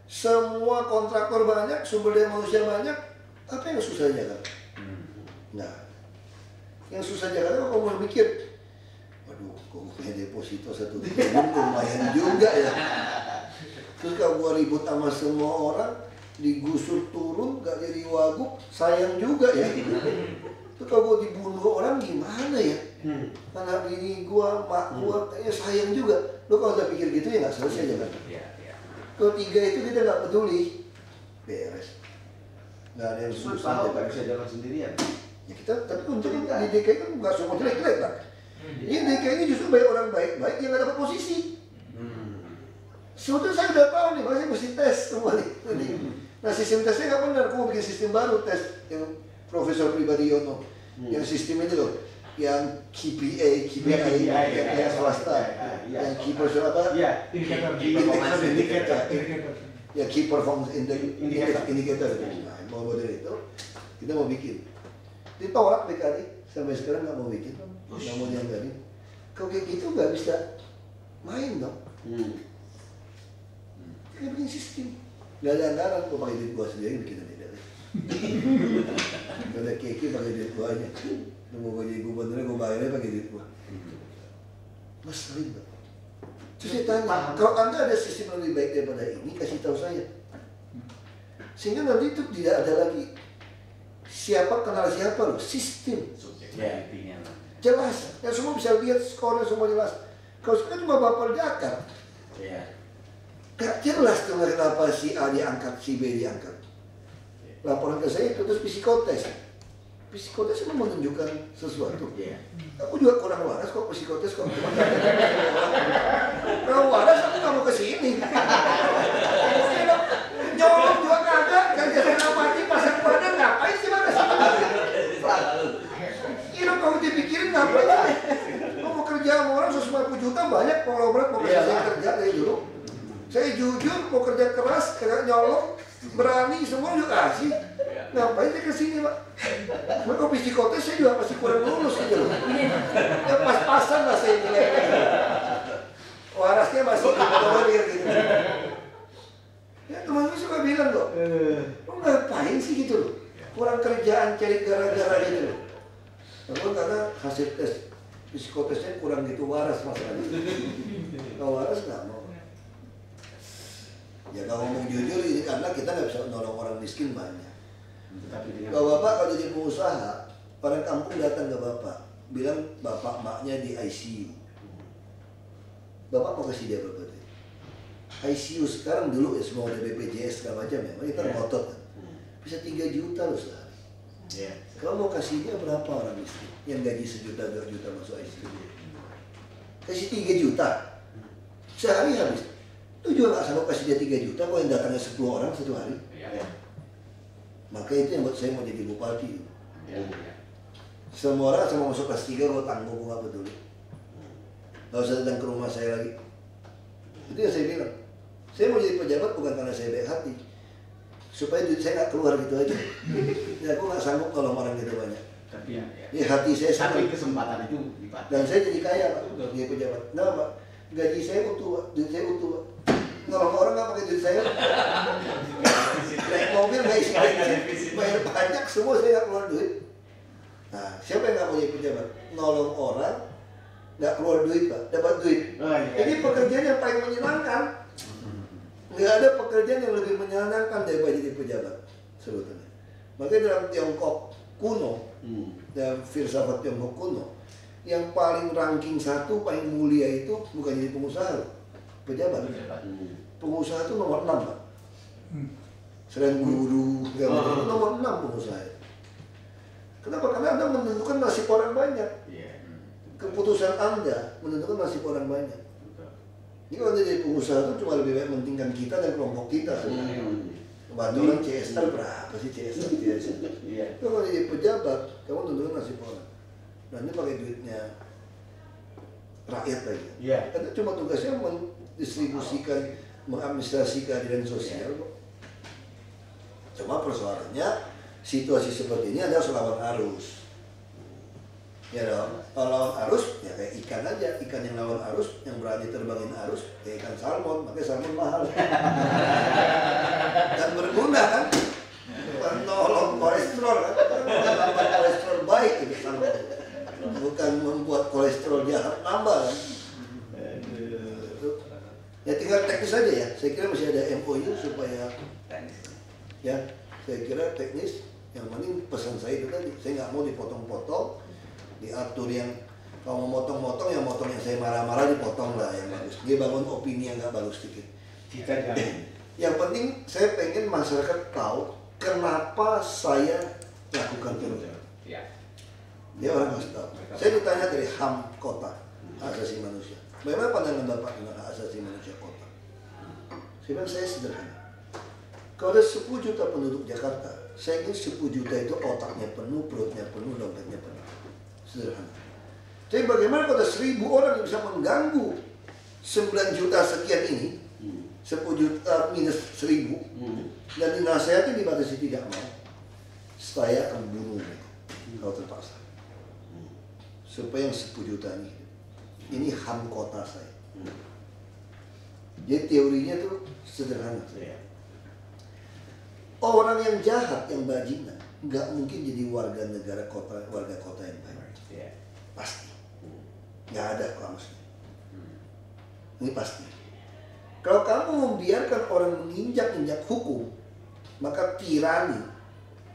semua kontraktor banyak, sumber daya manusia banyak. Apa yang susah Jakarta? Nah, yang susah Jakarta kalau mau mikir, waduh, kok punya deposito 1 triliun lumayan juga ya. Terus kalau gua ribut sama semua orang, digusur turun, gak jadi wagub, sayang juga ya. Terus kalau gua dibunuh orang gimana ya? Anak bini gua, mak gua, kayaknya sayang juga. Lo kalau udah pikir gitu ya gak selesai Jakarta. Kalau 3 itu kita gak peduli, beres. Gak ada yang susah. Gak bisa jalan sendirian. Ya kita, tapi untungnya di DKI kan gak semua jelek-jelek Pak. Ini DKI ini justru banyak orang baik-baik yang gak dapat posisi. Sebetulnya saya udah tahu nih, makanya mesti tes semua nih. Nah sistem tesnya nggak benar, aku mau bikin sistem baru tes yang Profesor Pribadi Yono, yang sistem itu loh, yang KPI yang swasta, yang key person apa? Indikator. Ya key performance indicator. Nah, mau model itu kita mau bikin. Ditolak PKD sampai sekarang nggak mau bikin, nggak mau nyanggarin. Kalau kayak gitu nggak bisa main dong. Kita bikin sistem. Gak ada anggaran, gue pakai duit gue sendiri bikin tidak. Gak ada keki pakai duit gue aja. Mau gue jadi gubernurnya, gue bayarnya pakai duit gue. Ngeselin Pak. Terus saya tanya, kalau Anda ada sistem yang lebih baik daripada ini, kasih tahu saya. Sehingga nanti itu tidak ada lagi siapa kenal siapa loh, sistem. Jelas, yang semua bisa lihat skornya semua jelas. Kalau sekarang cuma baper jakar. Gak jelas tuh kenapa si A diangkat, si B diangkat. Laporan ke saya itu terus psikotes. psikotes memang menunjukkan sesuatu. Aku juga kurang waras kok psikotes kok. Kalau waras aku nggak mau kesini. Nyolong juga kagak, kerja senapati pasang badan ngapain sih mana sih? Ini kalau dipikirin ngapain sih? Lo mau kerja sama orang 150 juta banyak konglomerat mau kasih saya kerja dari dulu. Saya jujur mau kerja keras, kerja nyolong, berani semua juga kasih. Ngapain saya kesini Pak? Cuma kalau psikotes saya juga masih kurang lulus gitu loh. Ya pas-pasan lah saya nilai. Warasnya masih tolerir gitu. Ya teman-teman suka bilang kok, lo ngapain sih gitu loh? Kurang kerjaan cari gara-gara gitu loh. Namun karena hasil tes psikotesnya kurang gitu waras masalahnya. Kalau waras nggak mau. Ya kalau ngomong jujur ini karena kita nggak bisa nolong orang miskin banyak. Kalau bapak kalau jadi pengusaha, orang kampung datang ke bapak, bilang bapak maknya di ICU. Bapak mau kasih dia berapa duit? ICU sekarang dulu ya semua ada BPJS segala macam ya, kita ngotot kan. Bisa 3 juta loh sehari. Kalau mau kasih dia berapa orang miskin yang gaji 1 juta 2 juta masuk ICU? Kasih 3 juta sehari habis. Itu juga nggak sanggup kasih dia 3 juta kalau yang datangnya 10 orang satu hari. Maka itu yang buat saya mau jadi bupati. Semua orang sama masuk kelas 3 gue tanggung, gue gak peduli. Gak usah datang ke rumah saya lagi. Itu yang saya bilang. Saya mau jadi pejabat bukan karena saya baik hati, supaya duit saya gak keluar gitu aja. Ya aku gak sanggup kalau orang gitu banyak. Tapi ya hati saya tapi kesempatan itu dipakai. Dan saya jadi kaya Pak, jadi pejabat. Kenapa? Gaji saya utuh Pak, duit saya utuh Pak. Nolong orang gak pakai duit saya. Naik mobil gak isi bensin, bayar pajak semua saya gak keluar duit. Nah, siapa yang gak mau jadi pejabat? Nolong orang, gak keluar duit Pak, dapat duit. Ini pekerjaan yang paling menyenangkan. Gak ada pekerjaan yang lebih menyenangkan daripada jadi pejabat sebetulnya. Makanya dalam Tiongkok kuno, dalam filsafat Tiongkok kuno, yang paling ranking 1, paling mulia itu bukan jadi pengusaha, pejabat. Pengusaha itu nomor 6 Pak. Selain guru, itu nomor 6 pengusaha. Kenapa? Karena Anda menentukan nasib orang banyak. Keputusan Anda menentukan nasib orang banyak. Ini kalau Anda jadi pengusaha itu cuma lebih baik mementingkan kita dan kelompok kita sebenarnya. Bantu orang CSR berapa sih CSR? Kalau jadi pejabat, kamu tentukan nasib orang. Dan ini pakai duitnya rakyat lagi. Karena cuma tugasnya mendistribusikan, mengadministrasi keadilan sosial kok. Cuma persoalannya situasi seperti ini ada lawan arus. Ya dong, kalau lawan arus ya kayak ikan aja, ikan yang lawan arus, yang berani terbangin arus, kayak ikan salmon, makanya salmon mahal. Dan berguna kan, menolong kolesterol kan, menambah kolesterol baik itu salmon, bukan membuat kolesterol jahat nambah kan. Ya tinggal teknis aja ya, saya kira masih ada MOU supaya ya, saya kira teknis, yang penting pesan saya itu tadi, saya nggak mau dipotong-potong, diatur yang kalau mau motong-motong yang motong yang saya marah-marah dipotong lah yang bagus. Dia bangun opini yang nggak bagus sedikit. Kita jangan. Yang penting saya pengen masyarakat tahu kenapa saya lakukan itu. Dia orang harus tahu. Saya ditanya dari HAM kota, hak asasi manusia. Bagaimana pandangan Bapak tentang hak asasi manusia kota? Saya bilang saya sederhana. Kalau ada 10 juta penduduk Jakarta, saya ingin 10 juta itu otaknya penuh, perutnya penuh, dompetnya penuh. Sederhana. Jadi bagaimana kalau ada 1000 orang yang bisa mengganggu 9 juta sekian ini, 10 juta minus 1000, dan dinasehati dibatasi tidak mau, saya akan bunuh mereka kalau terpaksa. Supaya yang 10 juta ini HAM kota saya. Jadi teorinya tuh sederhana. Orang yang jahat, yang bajingan, nggak mungkin jadi warga kota yang baik. Pasti. Nggak ada klausnya. Ini pasti. Kalau kamu membiarkan orang menginjak-injak hukum, maka tirani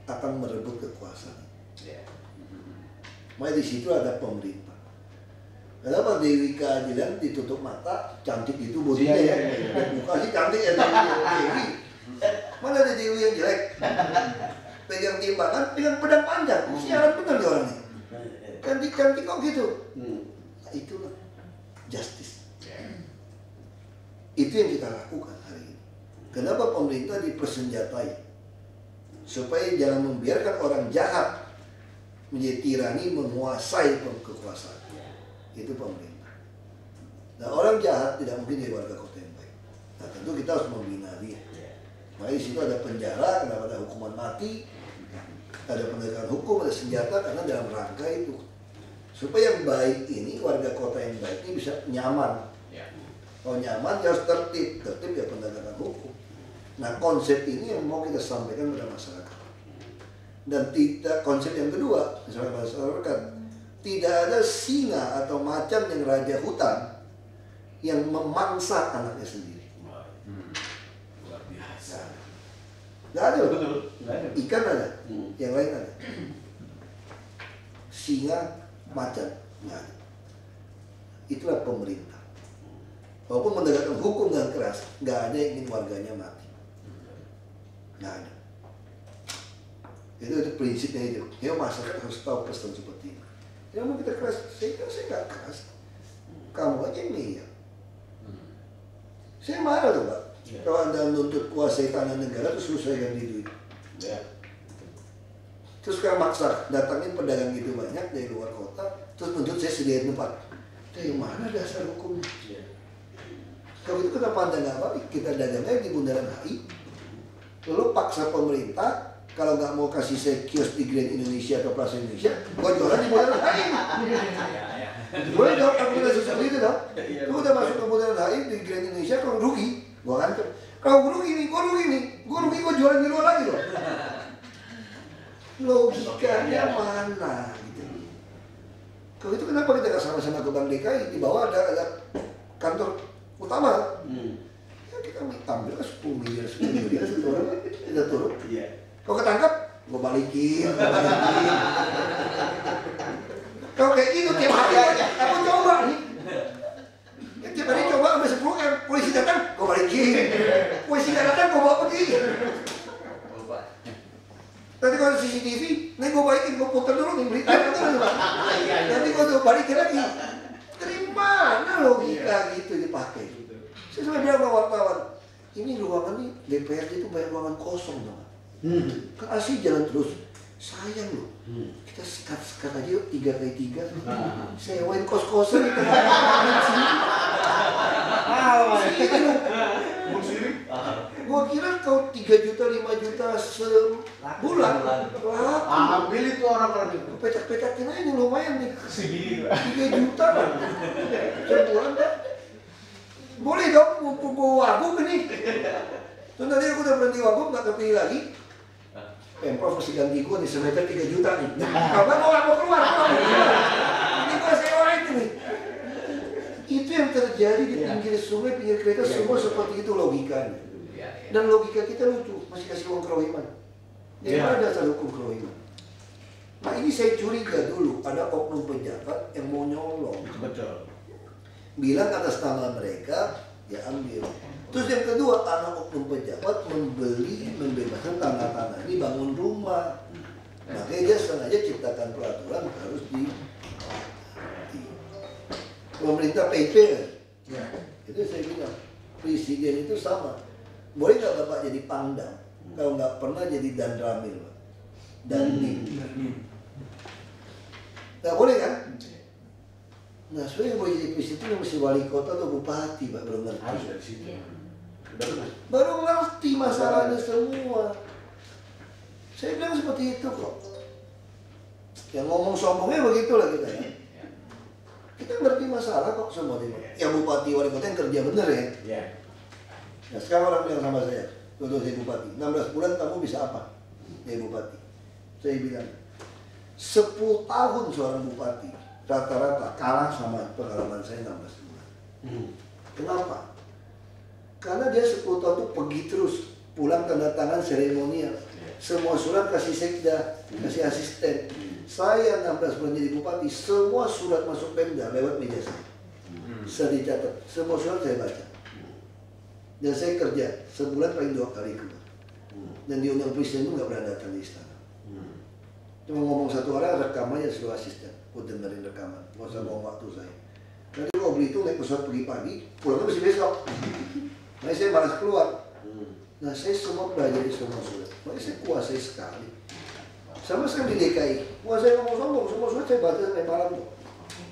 akan merebut kekuasaan. Makanya di situ ada pemerintah. Kenapa Dewi Keadilan ditutup mata, cantik itu bodinya ya. Bukan sih cantik ya Dewi. Mana ada Dewi yang jelek? pegang timbangan, pegang pedang panjang. Siaran bener nih orang nih. Cantik-cantik kok gitu. Nah, itulah justice. Itu yang kita lakukan hari ini. Kenapa pemerintah dipersenjatai? Supaya jangan membiarkan orang jahat menjadi tirani menguasai kekuasaan. Itu pemerintah. Nah, orang jahat tidak mungkin jadi warga kota yang baik. Nah, tentu kita harus membina dia. Makanya di situ ada penjara, kenapa ada hukuman mati, ada penegakan hukum, ada senjata, karena dalam rangka itu. Supaya yang baik ini, warga kota yang baik ini bisa nyaman. Kalau nyaman, ya harus tertib. Tertib ya penegakan hukum. Nah, konsep ini yang mau kita sampaikan kepada masyarakat. Dan tidak, konsep yang kedua, misalnya masyarakat, tidak ada singa atau macan yang raja hutan yang memangsa anaknya sendiri. Luar biasa. Nggak ada. Betul. Nggak ada. Ikan ada, yang lain ada. Singa, macan, nggak ada. Itulah pemerintah. Walaupun menegakkan hukum dengan keras, nggak ada yang ingin warganya mati. Nggak ada. Itu prinsipnya itu. Ya masyarakat harus tahu pesan seperti ini. Ya mau kita keras, saya nggak keras. Kamu aja yang lihat. Saya marah tuh Pak. Kalau Anda menuntut kuasai tanah negara, terus suruh saya ganti duit. Terus sekarang maksa datangin pedagang gitu banyak dari luar kota, terus menuntut saya sediain tempat. Dari mana dasar hukumnya? Kalau itu kenapa Anda nggak balik? Kita dagangnya di Bundaran HI. Lalu paksa pemerintah, kalau nggak mau kasih saya kios di Grand Indonesia atau Plaza Indonesia, gua jualan di Bundaran HI. Boleh dong, aku udah seperti itu dong. Lu udah masuk ke Bundaran HI di Grand Indonesia, kalau rugi, gua kantor. Kalau gua rugi nih, gua jualan di luar lagi loh. Logikanya mana? Gitu. Kalau itu kenapa kita nggak sama-sama ke Bank DKI? Di bawah ada kantor utama. Ya kita ambil 10 miliar satu orang, kita turun. Kalau ketangkap, gue balikin. Kalau kayak gitu tiap hari aku coba nih. Ya, tiap hari coba sampai 10 kan, polisi datang, gue balikin. Polisi nggak datang, gue bawa pergi. Nanti kalau CCTV, nih gue balikin, gue putar dulu nih berita. Nanti gue balikin lagi. Dari mana logika gitu dipakai? Saya sampai bilang sama wartawan, ini ruangan nih DPRD itu banyak ruangan kosong dong. Kan asli jalan terus. Sayang loh, kita sekat aja yuk 3x3. Sewain kos-kosan di tengah. Gua kira kau 3 juta 5 juta sebulan. Ambil itu orang-orang itu. Petak-petakin aja nih lumayan nih. 3 juta lah sebulan kan. Boleh dong, gua wagub ini. Terus nanti aku udah berhenti wagub, gak kepilih lagi. Pemprov mesti ganti gua nih, semeter 3 juta nih. Kalau nggak mau keluar. Ini gua sewain nih. Itu yang terjadi di pinggir sungai, pinggir kereta, semua seperti itu logikanya. Dan logika kita lucu, masih kasih uang kerohiman. Di mana dasar hukum kerohiman? Nah ini saya curiga dulu, ada oknum pejabat yang mau nyolong. Betul. Bilang atas nama mereka, ya ambil. Terus yang kedua, anak oknum pejabat membebaskan tanah-tanah ini bangun rumah. Makanya dia sengaja ciptakan peraturan harus di pemerintah PP kan? Itu saya bilang, presiden itu sama. Boleh nggak Bapak jadi pangdam? Kalau nggak pernah jadi dandramil, dandim. Nggak boleh kan? Nah, sebenarnya mau jadi presiden itu mesti wali kota atau bupati, Pak, belum ngerti. Harus dari situ. Baru ngerti masalahnya semua. Saya bilang seperti itu kok. Yang ngomong sombongnya begitulah kita ya. Kita ngerti masalah kok semua ini. Ya bupati wali kota yang kerja bener ya. Nah sekarang orang bilang sama saya, tuh saya bupati, 16 bulan kamu bisa apa? Jadi bupati. Saya bilang, 10 tahun seorang bupati rata-rata kalah sama pengalaman saya 16 bulan. Kenapa? Karena dia 10 tahun itu pergi terus, pulang tanda tangan seremonial. Semua surat kasih sekda, kasih asisten. Saya 16 bulan jadi bupati, semua surat masuk Pemda lewat media saya. Saya dicatat, semua surat saya baca. Dan saya kerja, sebulan paling 2 kali keluar. Dan diundang presiden itu nggak pernah datang di istana. Cuma ngomong satu orang, rekamannya suruh asisten. Gue dengerin rekaman, nggak usah ngomong waktu saya. Nanti kalau beli itu naik pesawat pergi pagi, pulangnya mesti besok. Nah saya malas keluar. Nah saya semua pelajari semua surat. Makanya saya kuasai sekali. Sama sekali di DKI, kuasai ngomong sombong, semua surat saya baca sampai malam tuh.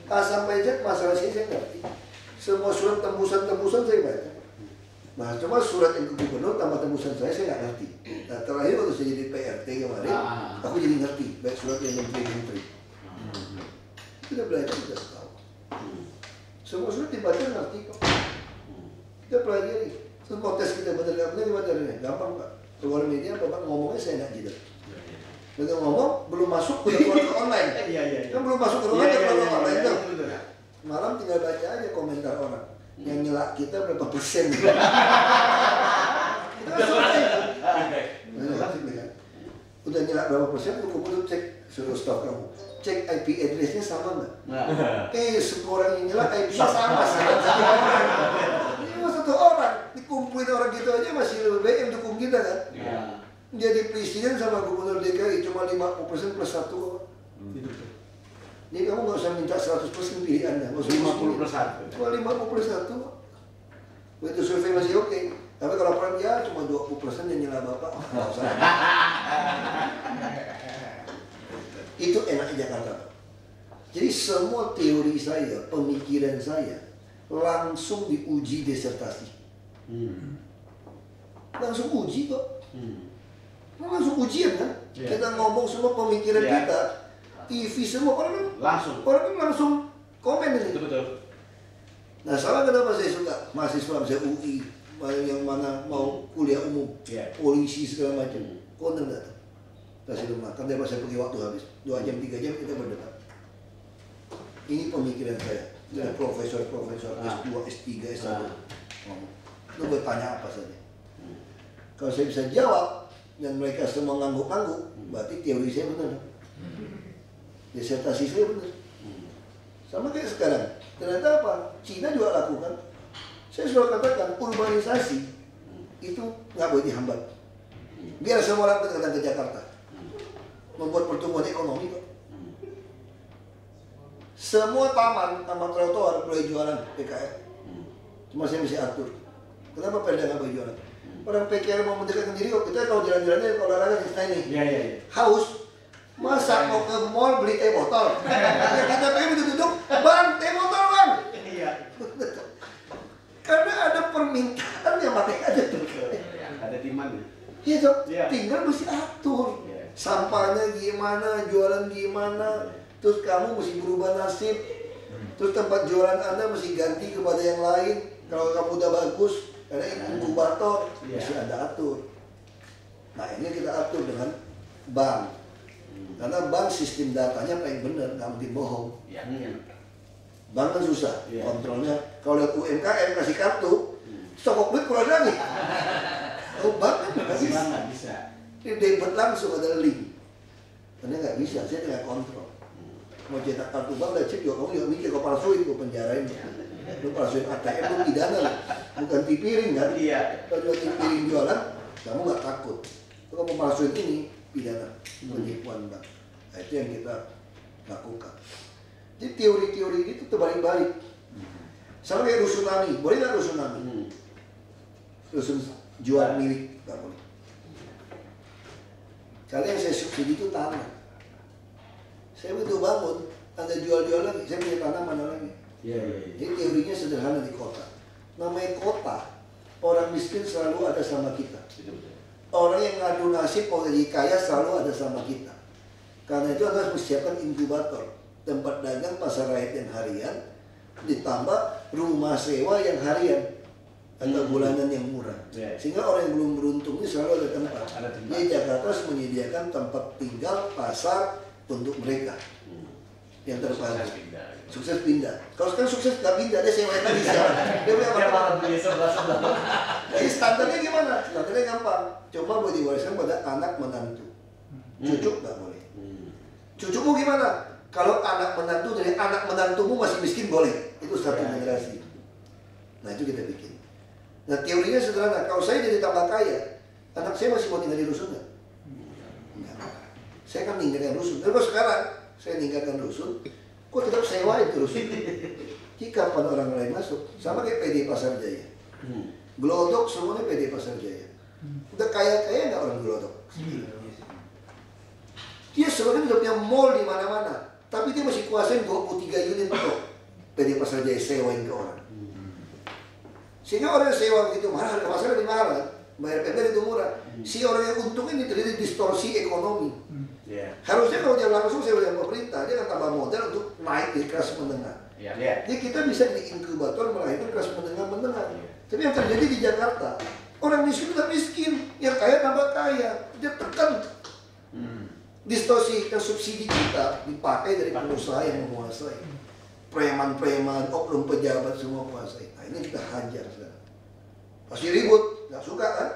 A sampai Z masalah sini saya ngerti. Semua surat tembusan saya baca. Nah cuma surat yang ke gubernur tambah tembusan saya nggak ngerti. Nah terakhir waktu saya jadi PRT kemarin, aku jadi ngerti baik surat yang menteri-menteri. Kita belajar kita tahu. Semua surat dibaca ngerti kok. Kita pelajari. Terus kontes kita benar nggak benar dibaca gampang Pak. Keluar media Bapak ngomongnya saya nggak jidat. Begitu ngomong belum masuk udah keluar ke online. Kan belum masuk ke rumah keluar ke online tuh. Malam tinggal baca aja komentar orang. Yang nyelak kita berapa persen. Udah nyelak berapa persen, lu cek suruh stop kamu. Cek IP address-nya sama nggak? Semua orang yang nyelak IP-nya sama. Ini satu orang dikumpulin orang gitu aja masih lebih baik yang dukung kita kan? Jadi presiden sama gubernur DKI cuma 50% plus 1 kok. Jadi kamu nggak usah minta 100% pilih Anda, nggak usah 50%. Cuma 50 plus 1 kok. Begitu survei masih oke. Tapi kalau peran ya cuma 20% yang nyela Bapak. Nggak usah. Itu enaknya Jakarta. Jadi semua teori saya, pemikiran saya langsung diuji disertasi. Langsung uji kok. Langsung ujian kan? Kita ngomong semua pemikiran kita, TV semua orang kan langsung komen ini. Betul. Nah, salah kenapa saya suka mahasiswa saya UI yang mana mau kuliah umum, polisi segala macam, kondang datang. Kasih rumah, kan daripada saya pergi waktu habis 2 jam 3 jam kita berdebat. Ini pemikiran saya. Dari profesor S2, S3, S1 ngomong. Lu bertanya apa saja. Kalau saya bisa jawab dan mereka semua ngangguk-ngangguk, berarti teori saya benar. Disertasi saya benar. Sama kayak sekarang. Ternyata apa? Cina juga lakukan. Saya sudah katakan urbanisasi itu nggak boleh dihambat. Biar semua orang datang ke Jakarta. Membuat pertumbuhan ekonomi kok. Semua taman trotoar boleh jualan PKL. Cuma saya mesti atur. Kenapa Perda nggak boleh jualan? Orang PKL mau mendekatkan diri kok. Kita kalau jalan-jalannya kalau olahraga di sana ini. Haus. Masa mau ke mall beli teh botol? Ya kita pengen duduk-duduk, bang, teh botol bang. Karena ada permintaan yang makanya ada tuh. Ada demand. Iya dong, tinggal mesti atur. Sampahnya gimana, jualan gimana, terus kamu mesti berubah nasib. Terus tempat jualan Anda mesti ganti kepada yang lain. Kalau kamu udah bagus, karena inkubator mesti ada atur. Nah ini kita atur dengan bank. Karena bank sistem datanya paling benar, nggak mungkin bohong. Bank kan susah, kontrolnya. Kalau lihat UMKM kasih kartu, stok duit keluar lagi. Oh bank kan nggak bisa. Ini debit langsung ada link. Karena nggak bisa, saya tidak kontrol. Mau cetak kartu bank dan chip juga kamu juga mikir kau palsuin, kau penjarain. Lu palsuin ATM lu pidana lah, bukan tipiring kan? Kalau jual tipiring jualan, kamu nggak takut. Kalau mau palsuin ini pidana, penipuan bank. Nah, itu yang kita lakukan. Jadi teori-teori itu terbalik-balik. Sama kayak rusunami, boleh nggak rusunami? Rusun jual milik, nggak boleh. Kali yang saya subsidi itu tanah. Saya begitu bangun, Anda jual-jual lagi, saya punya tanah mana lagi? Jadi teorinya sederhana di kota. Namanya kota, orang miskin selalu ada sama kita. Orang yang ngadu nasib, orang yang kaya selalu ada sama kita. Karena itu Anda harus persiapkan inkubator, tempat dagang pasar rakyat yang harian, ditambah rumah sewa yang harian atau bulanan yang murah. Sehingga orang yang belum beruntung ini selalu ada tempat. Jadi Jakarta harus menyediakan tempat tinggal, pasar untuk mereka yang terpadu. Sukses pindah. Kalau sekarang sukses nggak pindah, dia sewa lagi sekarang. Dia punya apa? Jadi standarnya gimana? Standarnya gampang. Coba boleh diwariskan pada anak menantu. Cucu nggak boleh. Cucumu gimana? Kalau anak menantu dari anak menantumu masih miskin boleh. Itu satu generasi. Nah itu kita bikin. Nah teorinya sederhana. Kalau saya jadi tambah kaya, anak saya masih mau tinggal di rusun nggak? Enggak. saya kan meninggalkan rusun. Tapi kalau sekarang saya meninggalkan rusun, kok tetap sewa itu rusun? Jika kapan orang lain masuk, sama kayak PD Pasar Jaya. Glodok semuanya PD Pasar Jaya. Udah kaya-kaya nggak orang Glodok? Dia sebenarnya udah punya mall di mana-mana, tapi dia masih kuasain 23 unit tuh PD Pasar Jaya sewain ke orang. Sehingga orang yang sewa begitu mahal, harga pasar lebih mahal kan? Bayar PPN itu murah. Si orang yang untung ini terjadi distorsi ekonomi. Harusnya kalau dia langsung sewa dengan pemerintah, dia akan tambah modal untuk naik di kelas menengah. Jadi kita bisa di inkubator melahirkan kelas menengah. Tapi yang terjadi di Jakarta, orang miskin tetap miskin, yang kaya tambah kaya. Dia tekan distorsi dan subsidi kita dipakai dari pengusaha yang menguasai. Preman-preman, oknum pejabat semua kuasai. Nah ini kita hajar sekarang. Pasti ribut, nggak suka kan?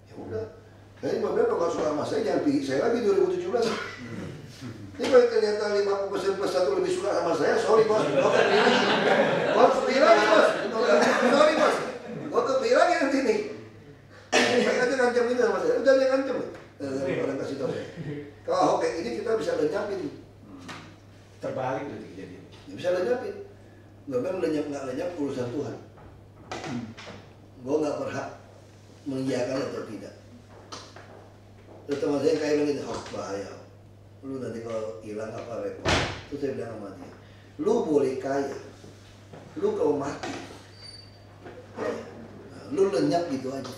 Ya udah. Saya benar kalau nggak suka sama saya jangan pilih saya lagi 2017. Ini kalau ternyata 50% plus 1 lebih suka sama saya, sorry bos, nggak kepilih. Bos kepilih lagi bos, sorry bos, nggak kepilih lagi nanti nih. Saya nanti ngancam ini sama saya, udah dia ngancam. Orang kasih tahu saya. Kalau Ahok kayak ini kita bisa lenyapin. Terbalik nanti kejadian. Ya, bisa lenyapin. Nggak kan nggak lenyap urusan Tuhan. Gue nggak berhak mengiyakan atau tidak. Terus teman saya kayak begini, bahaya. Lu nanti kalau hilang apa repot. Terus saya bilang sama dia, lu boleh kaya, lu kalau mati, nah, lu lenyap gitu aja.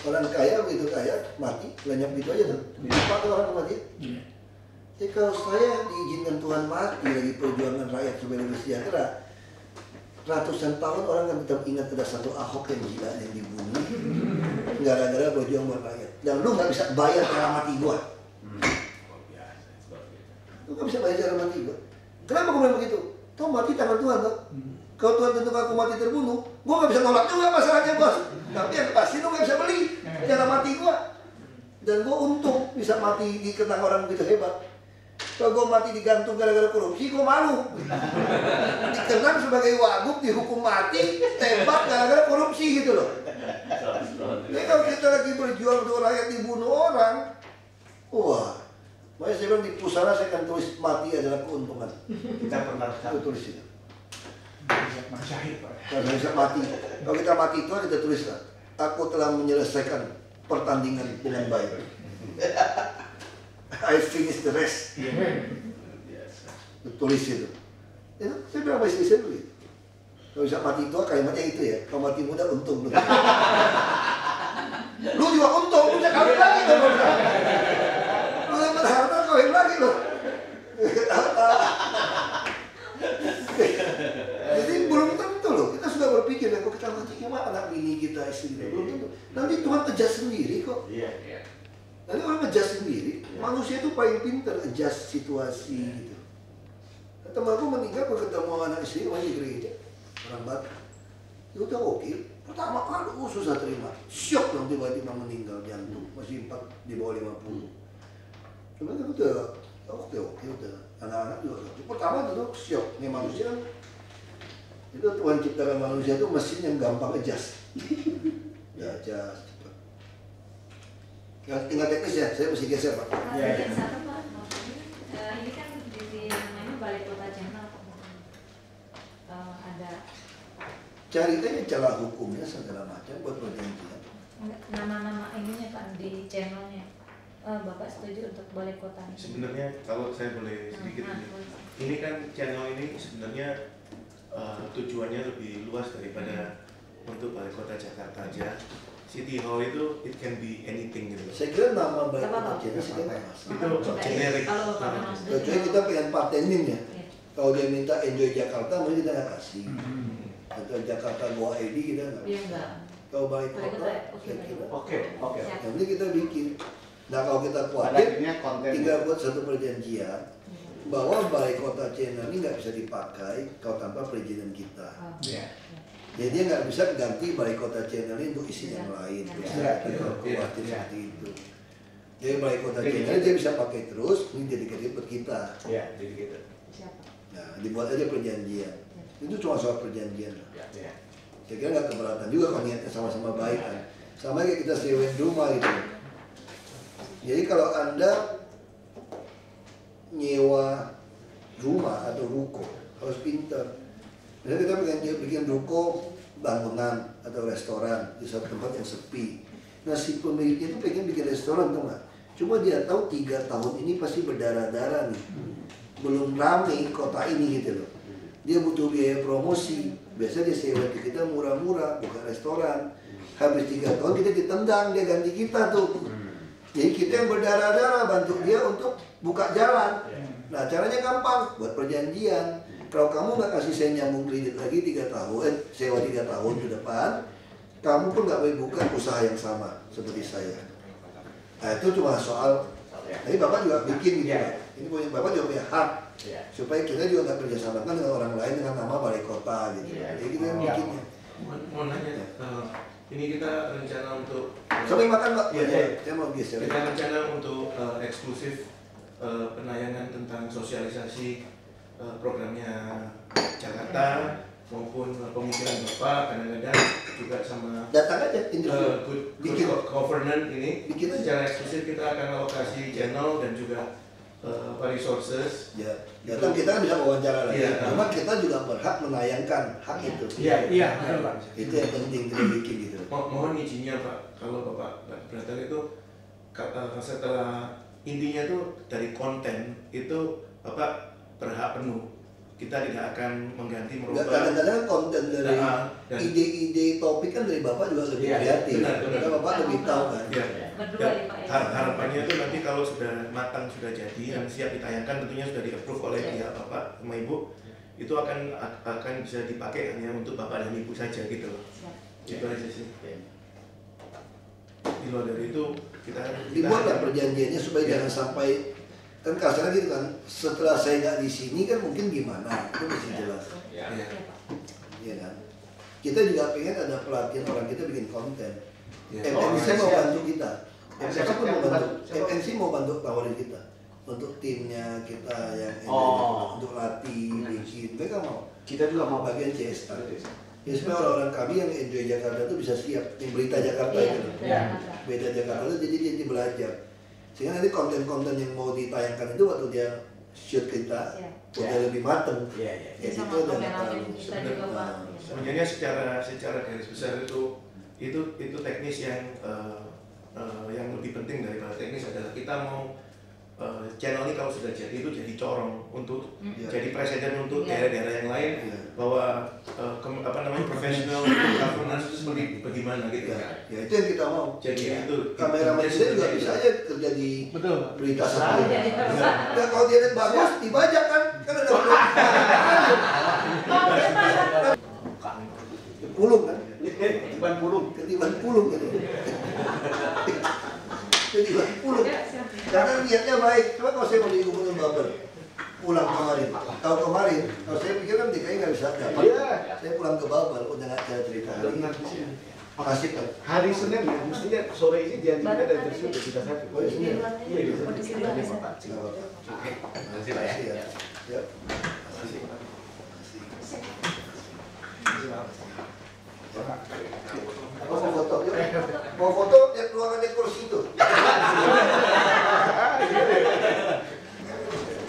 Orang kaya begitu kaya, mati, lenyap gitu aja tuh. Lupa tuh orang kematian. Jadi kalau saya diizinkan Tuhan mati lagi perjuangan rakyat supaya lebih sejahtera, ratusan tahun orang akan tetap ingat ada satu Ahok yang gila yang dibunuh gara-gara berjuang buat rakyat. Dan lu nggak bisa bayar cara mati gua. Lu nggak bisa bayar cara mati gua. Kenapa gua bilang begitu? Tuh mati tangan Tuhan tuh. Kalau Tuhan tentu aku mati terbunuh, gua nggak bisa nolak juga masalahnya bos. Tapi yang pasti lu nggak bisa beli cara mati gua. Dan gua untung bisa mati dikenang orang begitu hebat. Kalau gue mati digantung gara-gara korupsi, gue malu. Dikenang sebagai wagub, dihukum mati, tembak gara-gara korupsi gitu loh. Jadi kalau kita lagi berjuang untuk rakyat dibunuh orang, wah. Makanya saya bilang di pusara saya akan tulis mati adalah keuntungan. Kita pernah tulis itu. Syahid, Pak. Kalau bisa mati, kalau kita mati itu kita tuliskan. Aku telah menyelesaikan pertandingan dengan baik. I finish the rest. Tulis itu. Ya, saya bilang sama istri saya begitu. Kalau bisa mati tua kalimatnya itu ya. Kalau mati muda untung lu. Lu juga untung, lu bisa kawin lagi tuh. Lu dapat harta kawin lagi loh. Jadi belum tentu loh. Kita sudah berpikir ya, kok kita mati gimana anak bini kita, istri kita, belum tentu. Nanti Tuhan adjust sendiri kok. Nanti orang adjust sendiri. Manusia itu paling pintar adjust situasi gitu. Teman aku meninggal kalau ketemu anak istri masih di gereja, orang Batak. Ya udah oke. Pertama kali susah terima. Syok dong tiba-tiba meninggal jantung. Masih 4 di bawah 50. Cuman aku udah oke udah. Anak-anak juga. Pertama itu syok. Ini manusia itu Tuhan ciptakan manusia itu mesin yang gampang adjust. Ya adjust. Ya, tinggal teknis ya, saya mesti geser Pak. Satu Pak, ini kan di namanya Balai Kota Channel, ada Cari aja celah hukumnya segala macam buat perjanjian. nama-nama ininya Pak di channelnya. Bapak setuju untuk Balai Kota? Sebenarnya kalau saya boleh sedikit ini kan channel ini sebenarnya tujuannya lebih luas daripada untuk Balai Kota Jakarta aja. City Hall itu it can be anything gitu. Saya kira nama Balai Kota Channel itu generik. Kecuali kita pengen patenin ya. Kalau dia minta enjoy Jakarta, mungkin kita nggak kasih. Atau Jakarta Go ID kita nggak kasih. Kalau Balai Kota, saya kira Oke. nanti kita bikin. Nah kalau kita khawatir, tinggal buat satu perjanjian bahwa Balai Kota Channel ini nggak bisa dipakai kalau tanpa perizinan kita. Jadi dia nggak bisa ganti Balai Kota Channel ini untuk isi yang lain. Kita khawatir seperti itu. Jadi Balai Kota Channel dia bisa pakai terus, ini jadi buat kita. Ya, jadi gitu. Nah, dibuat aja perjanjian. Itu cuma soal perjanjian. Saya kira nggak keberatan juga kalau niatnya sama-sama baik kan. Sama kayak kita sewain rumah gitu. Jadi kalau Anda nyewa rumah atau ruko harus pintar. Misalnya kita bikin ruko bangunan atau restoran di satu tempat yang sepi. Nah si pemiliknya itu pengen bikin restoran tuh nggak? Cuma dia tahu 3 tahun ini pasti berdarah-darah nih. Belum rame kota ini gitu loh. Dia butuh biaya promosi. Biasanya dia sewa di kita murah-murah, buka restoran. Habis 3 tahun kita ditendang, dia ganti kita tuh. Jadi kita yang berdarah-darah bantu dia untuk buka jalan. Nah caranya gampang, buat perjanjian. Kalau kamu nggak kasih saya nyambung kredit lagi 3 tahun, sewa 3 tahun ke depan, kamu pun nggak boleh buka usaha yang sama seperti saya. Nah itu cuma soal, tapi Bapak juga bikin gitu. Ini punya Bapak juga punya hak, supaya kita juga nggak kerjasamakan dengan orang lain dengan nama balai kota gitu. Jadi kita yang bikinnya. Mau nanya, ini kita rencana untuk sampai makan Pak? Iya, saya mau biasa. Kita rencana untuk eksklusif penayangan tentang sosialisasi programnya Jakarta maupun pemikiran Bapak kadang-kadang juga sama datang aja good governance ini bikin secara eksklusif. Kita akan alokasi channel dan juga resources. Ya, datang kita kan bisa wawancara lagi. Cuma kita juga berhak menayangkan hak itu. Iya, itu yang penting kita bikin gitu. Mohon izinnya Pak, kalau Bapak berdatang itu setelah intinya tuh dari konten itu Bapak berhak penuh. Kita tidak akan mengganti merubah. Kadang-kadang konten dari ide-ide topik kan dari Bapak juga lebih kreatif. Karena Bapak lebih tahu kan. Harapannya itu nanti kalau sudah matang, sudah jadi dan siap ditayangkan, tentunya sudah di-approve oleh pihak Bapak sama Ibu, itu akan bisa dipakai hanya untuk Bapak dan Ibu saja gitu loh. Itu aja sih. Di luar dari itu kita dibuatlah perjanjiannya supaya jangan sampai kan kasarnya gitu kan, setelah saya nggak di sini kan mungkin gimana, itu mesti jelas. Iya kan. Kita juga pengen ada pelatihan orang kita bikin konten. MNC mau bantu kita. Siapapun mau bantu. MNC mau bantu tawarin kita untuk timnya kita yang untuk latih, bikin. Mereka mau. Kita juga mau bagian CSR. Ya supaya orang-orang kami yang enjoy Jakarta itu bisa siap. Yang berita Jakarta itu. Beda Jakarta itu jadi belajar. Sehingga nanti konten-konten yang mau ditayangkan itu waktu dia shoot kita udah lebih mateng. Ya itu udah terlalu. Sebenarnya secara garis besar itu teknis yang lebih penting daripada teknis adalah kita mau channel ini kalau sudah jadi itu jadi corong untuk jadi presiden untuk daerah-daerah yang lain bahwa profesional governance itu seperti bagaimana gitu ya itu yang kita mau. Jadi itu kameramen kita juga bisa aja kerja di berita satu. Ya kalau dia lihat bagus dibajak kan ada pulung kan ketiban pulung gitu. Ketiban pulung karena niatnya baik. Coba kalau saya mau jadi gubernur Babel pulang kemarin, kalau saya pikir kan DKI nggak bisa dapat. Saya pulang ke Babel udah nggak ada cerita hari ini. Makasih kan. Hari Senin ya, mestinya sore ini janjinya dari Tersu udah kita satu. Oh iya. Iya di sini. Terima kasih Pak. Ya. Mau foto? Mau foto